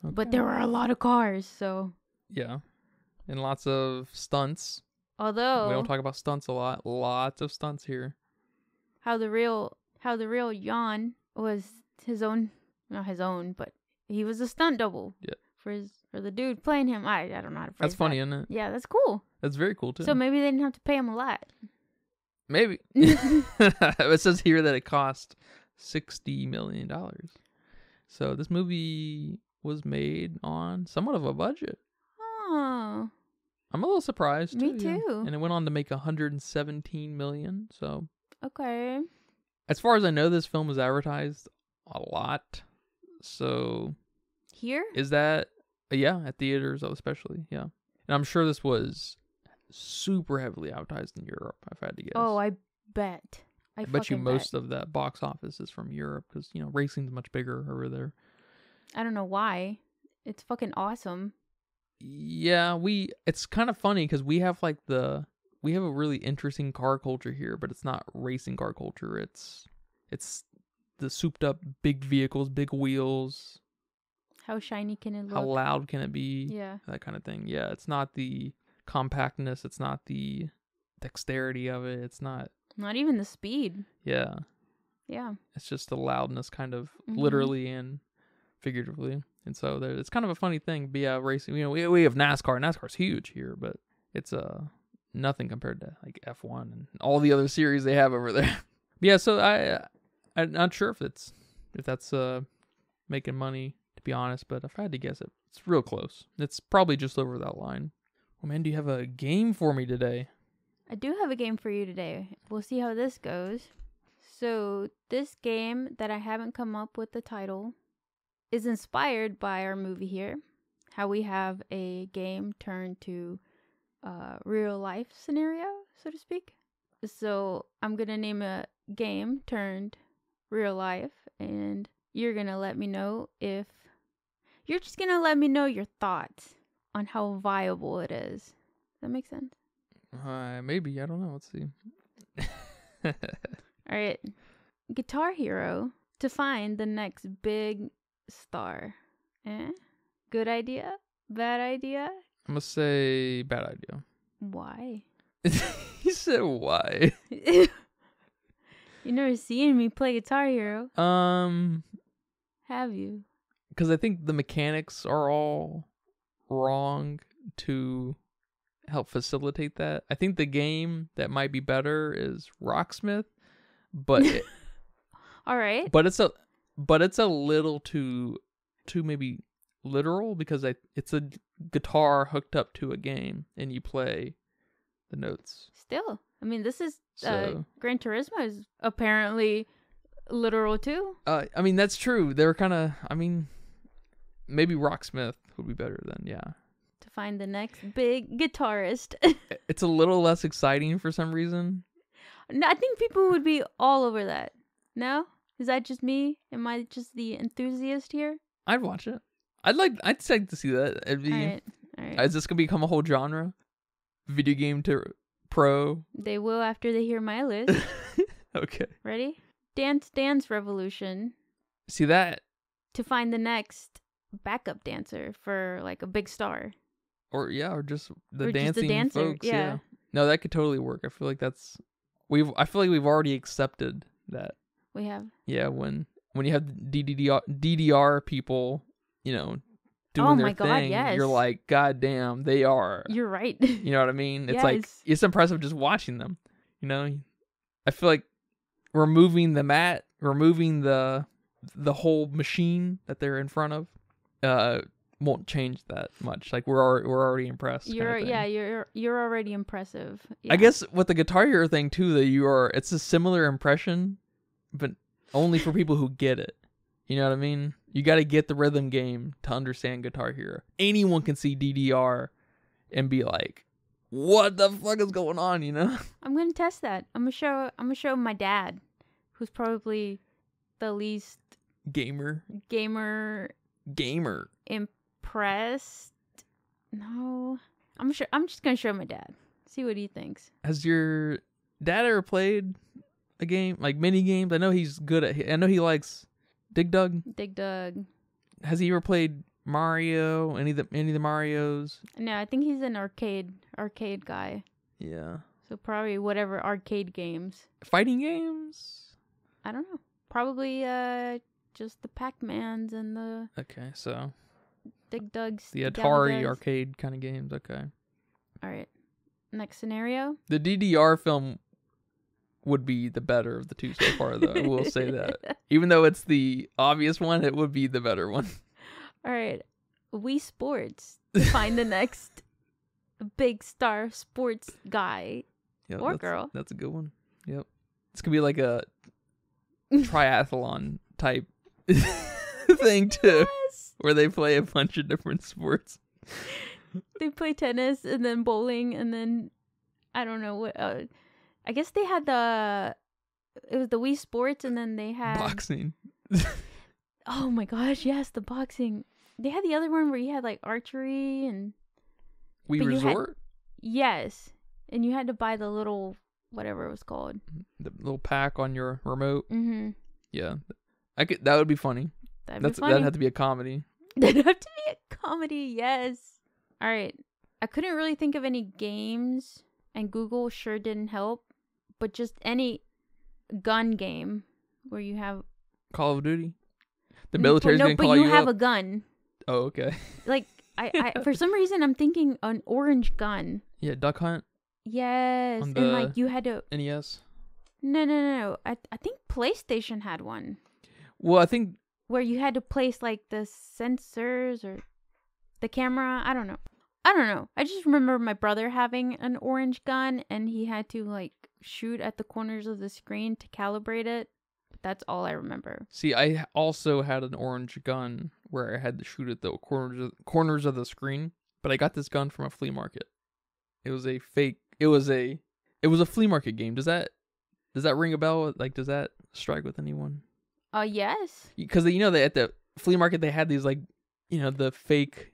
S2: Okay. But there were a lot of cars, so.
S1: Yeah. And lots of stunts.
S2: Although.
S1: We don't talk about stunts a lot. Lots of stunts here.
S2: How the real Jann was not his own, but he was a stunt double.
S1: Yeah.
S2: For the dude playing him. I don't know how to phrase
S1: That's funny, isn't it?
S2: Yeah, that's cool.
S1: That's very cool, too.
S2: So maybe they didn't have to pay him a lot.
S1: Maybe. It says here that it cost $60 million. So this movie was made on somewhat of a budget.
S2: Oh.
S1: I'm a little surprised, too.
S2: Me too.
S1: Yeah. And it went on to make $117 million, so.
S2: Okay.
S1: As far as I know, this film was advertised a lot. So.
S2: Here?
S1: Is that, yeah, at theaters especially, yeah. And I'm sure this was super heavily advertised in Europe, if I had to guess.
S2: Oh, I bet.
S1: I bet you most of that box office is from Europe because, racing's much bigger over there.
S2: I don't know why. It's fucking awesome.
S1: Yeah, it's kind of funny because we have a really interesting car culture here, but it's not racing car culture. It's the souped up big vehicles, big wheels.
S2: How shiny can it look?
S1: How loud can it be?
S2: Yeah.
S1: That kind of thing. Yeah, it's not the compactness. It's not the dexterity of it. It's not
S2: even the speed.
S1: Yeah.
S2: Yeah.
S1: It's just the loudness kind of literally and figuratively. And so it's kind of a funny thing. But yeah, racing, we have NASCAR. NASCAR's huge here, but it's nothing compared to like F1 and all the other series they have over there. Yeah, so I'm not sure if that's making money, to be honest, but if I had to guess it, it's real close. It's probably just over that line. Oh man, do you have a game for me today?
S2: I do have a game for you today. We'll see how this goes. So this game that I haven't come up with the title is inspired by our movie here. How we have a game turned to real life scenario, so to speak. So I'm going to name a game turned real life, and you're going to let me know if... You're just going to let me know your thoughts on how viable it is. Does that make sense?
S1: Maybe. I don't know. Let's see.
S2: All right. Guitar Hero to find the next big star. Good idea? Bad idea?
S1: I'm going to say bad idea.
S2: Why?
S1: You said why?
S2: You never seen me play Guitar Hero. Have you?
S1: Because I think the mechanics are all wrong to help facilitate that. I think the game that might be better is Rocksmith, but
S2: all right.
S1: But it's a little too maybe literal because it's a guitar hooked up to a game and you play the notes.
S2: Still, I mean, this is Gran Turismo is apparently literal too.
S1: I mean, that's true. They're kind of. I mean, maybe Rocksmith would be better than
S2: to find the next big guitarist.
S1: It's a little less exciting for some reason.
S2: No, I think people would be all over that. No, is that just me? Am I just the enthusiast here?
S1: I'd watch it. I'd like to see that. It'd be.
S2: All right.
S1: Is this gonna become a whole genre? Video game to pro.
S2: They will after they hear my list.
S1: Okay.
S2: Ready? Dance Revolution.
S1: See that?
S2: To find the next backup dancer for like a big star.
S1: Or just the dancing folks. Yeah. No, that could totally work. I feel like I feel like we've already accepted that.
S2: We have.
S1: Yeah, when you have DDR people, doing their thing,
S2: yes.
S1: You're like, God damn, they are.
S2: You're right.
S1: You know what I mean? It's
S2: yes.
S1: like, it's impressive just watching them. I feel like removing the mat, removing the whole machine that they're in front of, won't change that much. Like we're already impressed.
S2: You're already impressive. Yeah.
S1: I guess with the Guitar Hero thing too, it's a similar impression, but only for people who get it. You know what I mean? You got to get the rhythm game to understand Guitar Hero. Anyone can see DDR and be like, what the fuck is going on, you know?
S2: I'm gonna test that. I'm gonna show my dad, who's probably the least
S1: Gamer
S2: impressed. No, I'm just gonna show my dad. See what he thinks.
S1: Has your dad ever played a game, like mini games? I know he's good at. I know he likes Dig Dug.
S2: Dig Dug.
S1: Has he ever played Mario? Any of the Marios?
S2: No, I think he's an arcade guy.
S1: Yeah.
S2: So probably whatever arcade games.
S1: Fighting games?
S2: I don't know. Probably just the Pac-Mans and the
S1: Okay, so
S2: Dig Dugs.
S1: the Atari arcade kind of games. Okay.
S2: All right. Next scenario.
S1: The DDR film would be the better of the two so far, though. I will say that. Even though it's the obvious one, it would be the better one.
S2: All right. Wii Sports to find the next big star sports guy or girl.
S1: That's a good one. Yep. It's going to be like a triathlon type thing, too.
S2: Yes.
S1: Where they play a bunch of different sports.
S2: They play tennis and then bowling and then I don't know what. I guess they had it was the Wii Sports and then they had
S1: boxing.
S2: Oh my gosh, yes, the boxing. They had the other one where you had like archery and
S1: Wii Resort?
S2: Yes. And you had to buy the little whatever it was called.
S1: The little pack on your remote.
S2: Mm-hmm.
S1: Yeah. That would be funny. That'd have to be a comedy.
S2: That'd have to be a comedy, yes. All right. I couldn't really think of any games, and Google sure didn't help, but just any gun game where you have...
S1: Call of Duty? The military's going to call you up?
S2: No, but you have a gun.
S1: Oh, okay.
S2: Like, I for some reason, I'm thinking an orange gun.
S1: Yeah, Duck Hunt?
S2: Yes. And, like, you had to...
S1: NES?
S2: No. I think PlayStation had one.
S1: Well, I think...
S2: Where you had to place, like, the sensors or the camera. I don't know. I just remember my brother having an orange gun, and he had to, like, shoot at the corners of the screen to calibrate it. But that's all I remember. See,
S1: I also had an orange gun where I had to shoot at the corners of the screen, but I got this gun from a flea market. It was a fake... It was a flea market game. Does that ring a bell? Like, does that strike with anyone?
S2: Yes.
S1: Because, you know, at the flea market, they had these, like, you know, the fake...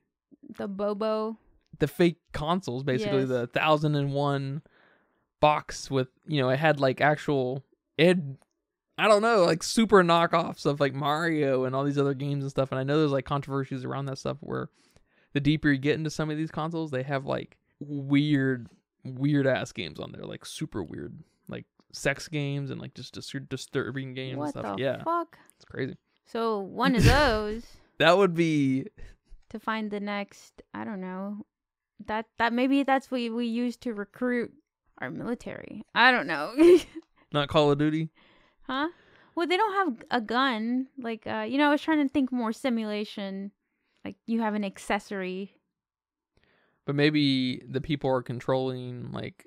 S1: The fake consoles, basically. Yes. The 1001 box with, you know, it had, like, actual... I don't know, like, super knockoffs of, like, Mario and all these other games and stuff. And I know there's, like, controversies around that stuff where the deeper you get into some of these consoles, they have, like, weird-ass games on there. Like, super weird. Like, sex games and like just disturbing games and stuff.
S2: What the fuck?
S1: It's crazy.
S2: So one of those
S1: that would be
S2: to find the next, I don't know. That maybe that's what we use to recruit our military. I don't know.
S1: Not Call of Duty?
S2: Huh? Well, they don't have a gun. Like I was trying to think more simulation. Like you have an accessory.
S1: But maybe the people are controlling like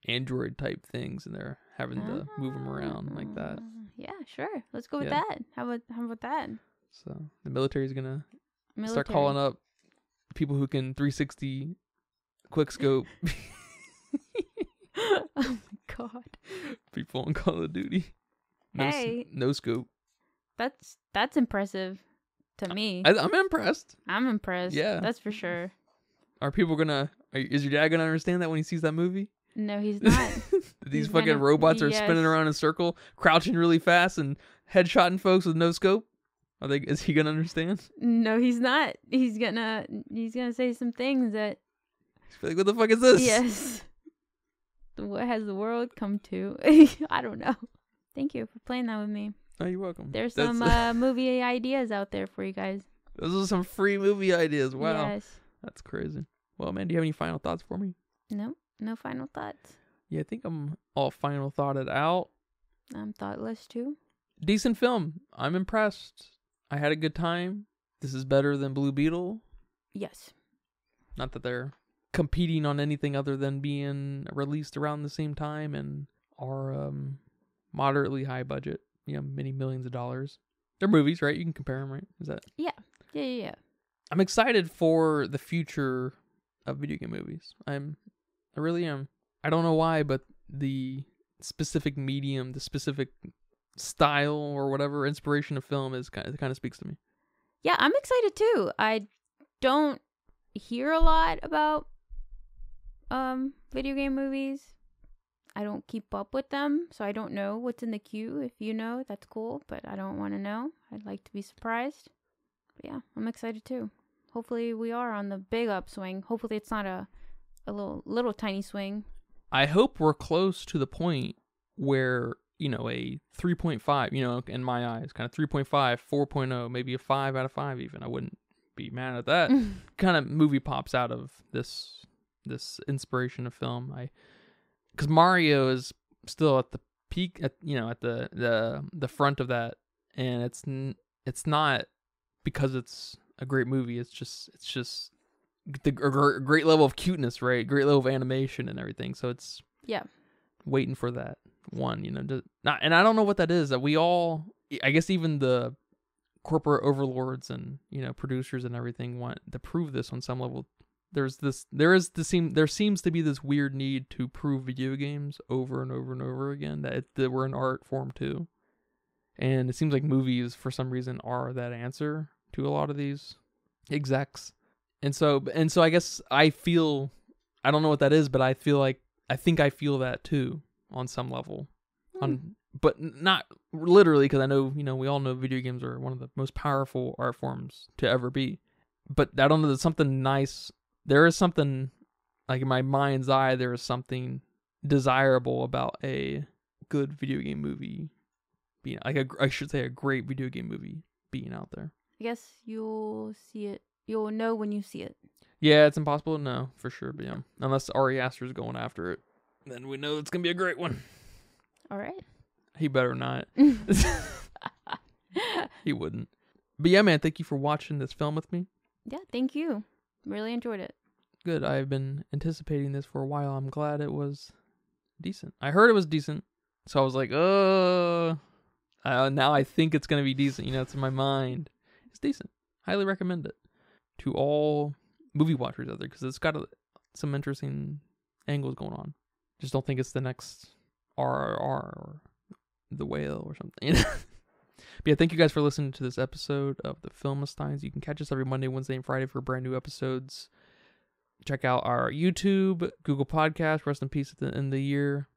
S1: Android type things and they're having to move them around like that.
S2: Yeah, sure. Let's go with that. How about that?
S1: So the military's gonna start calling up people who can 360 quick scope.
S2: Oh my god.
S1: People on Call of Duty. No scope.
S2: That's impressive to me.
S1: I'm impressed.
S2: I'm impressed. Yeah, that's for sure.
S1: Are people is your dad gonna understand that when he sees that movie?
S2: No, he's not.
S1: These fucking robots are spinning around in a circle, crouching really fast and headshotting folks with no scope. Is he gonna understand?
S2: No, he's not. He's gonna say some things that
S1: he's like, what the fuck is this?
S2: Yes. What has the world come to? I don't know. Thank you for playing that with me.
S1: Oh, you're welcome.
S2: There's some movie ideas out there for you guys.
S1: Those are some free movie ideas. Wow.
S2: Yes.
S1: That's crazy. Well, man, do you have any final thoughts for me?
S2: No final thoughts.
S1: Yeah, I think I'm all final thoughted out.
S2: I'm thoughtless too.
S1: Decent film. I'm impressed. I had a good time. This is better than Blue Beetle.
S2: Yes.
S1: Not that they're competing on anything other than being released around the same time and are moderately high budget. Many millions of dollars. They're movies, right? You can compare them, right? Is that?
S2: Yeah.
S1: I'm excited for the future of video game movies. I'm I really am. I don't know why, but the specific medium, the specific style or whatever inspiration of film is kind of speaks to me.
S2: Yeah, I'm excited too. I don't hear a lot about video game movies. I don't keep up with them, so I don't know what's in the queue. If you know, that's cool, but I don't want to know. I'd like to be surprised. But yeah, I'm excited too. Hopefully we are on the big upswing. Hopefully it's not a little tiny swing.
S1: I hope we're close to the point where, you know, a 3.5, you know, in my eyes, kind of 3.5, 4.0, maybe a 5 out of 5 even. I wouldn't be mad at that. Kind of movie pops out of this inspiration of film. Because Mario is still at the peak, at the front of that, and it's not because it's a great movie. It's just a great level of cuteness, right? Great level of animation and everything. So it's waiting for that one, you know. And I don't know what that is. That we all, I guess, even the corporate overlords and, you know, producers and everything want to prove this on some level. There seems to be this weird need to prove video games over and over and over again that we're an art form too, and it seems like movies for some reason are that answer to a lot of these execs, and so I guess I don't know what that is, but I think I feel that too on some level, but not literally, because I know, you know, we all know video games are one of the most powerful art forms to ever be, but I don't know, there's something nice. There is something, like in my mind's eye, there is something desirable about a good video game movie being, like, I should say a great video game movie being out there.
S2: I guess you'll see it. You'll know when you see it.
S1: Yeah, it's impossible to know for sure, but yeah, unless Ari Aster's going after it, then we know it's gonna be a great one.
S2: All right.
S1: He better not. He wouldn't. But yeah, man, thank you for watching this film with me.
S2: Yeah, thank you. Really enjoyed it.
S1: Good. I've been anticipating this for a while. I'm glad it was decent. I heard it was decent, so I was like, now I think it's going to be decent. You know, it's in my mind. It's decent. Highly recommend it to all movie watchers out there, because it's got some interesting angles going on. Just don't think it's the next RRR or The Whale or something. But yeah, thank you guys for listening to this episode of the Filmistines. You can catch us every Monday, Wednesday, and Friday for brand new episodes. Check out our YouTube, Google Podcast. Rest in peace at the end of the year.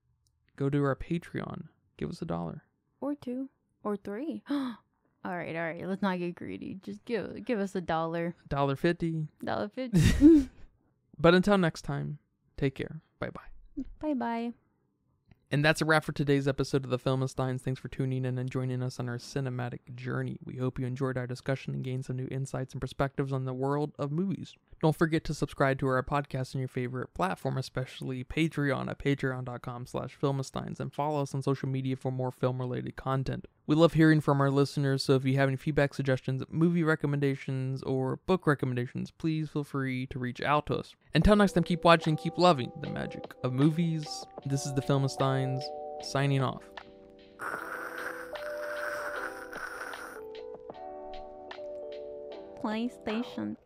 S1: Go to our Patreon. Give us $1.
S2: Or $2. Or $3. All right. Let's not get greedy. Just give us $1.
S1: $1.50.
S2: $1.50.
S1: But until next time, take care. Bye-bye.
S2: Bye-bye.
S1: And that's a wrap for today's episode of the Filmistines. Thanks for tuning in and joining us on our cinematic journey. We hope you enjoyed our discussion and gained some new insights and perspectives on the world of movies. Don't forget to subscribe to our podcast on your favorite platform, especially Patreon at patreon.com/Filmistines, and follow us on social media for more film-related content. We love hearing from our listeners, so if you have any feedback, suggestions, movie recommendations, or book recommendations, please feel free to reach out to us. Until next time, keep watching, keep loving the magic of movies. This is the Filmistines, signing off.
S2: PlayStation.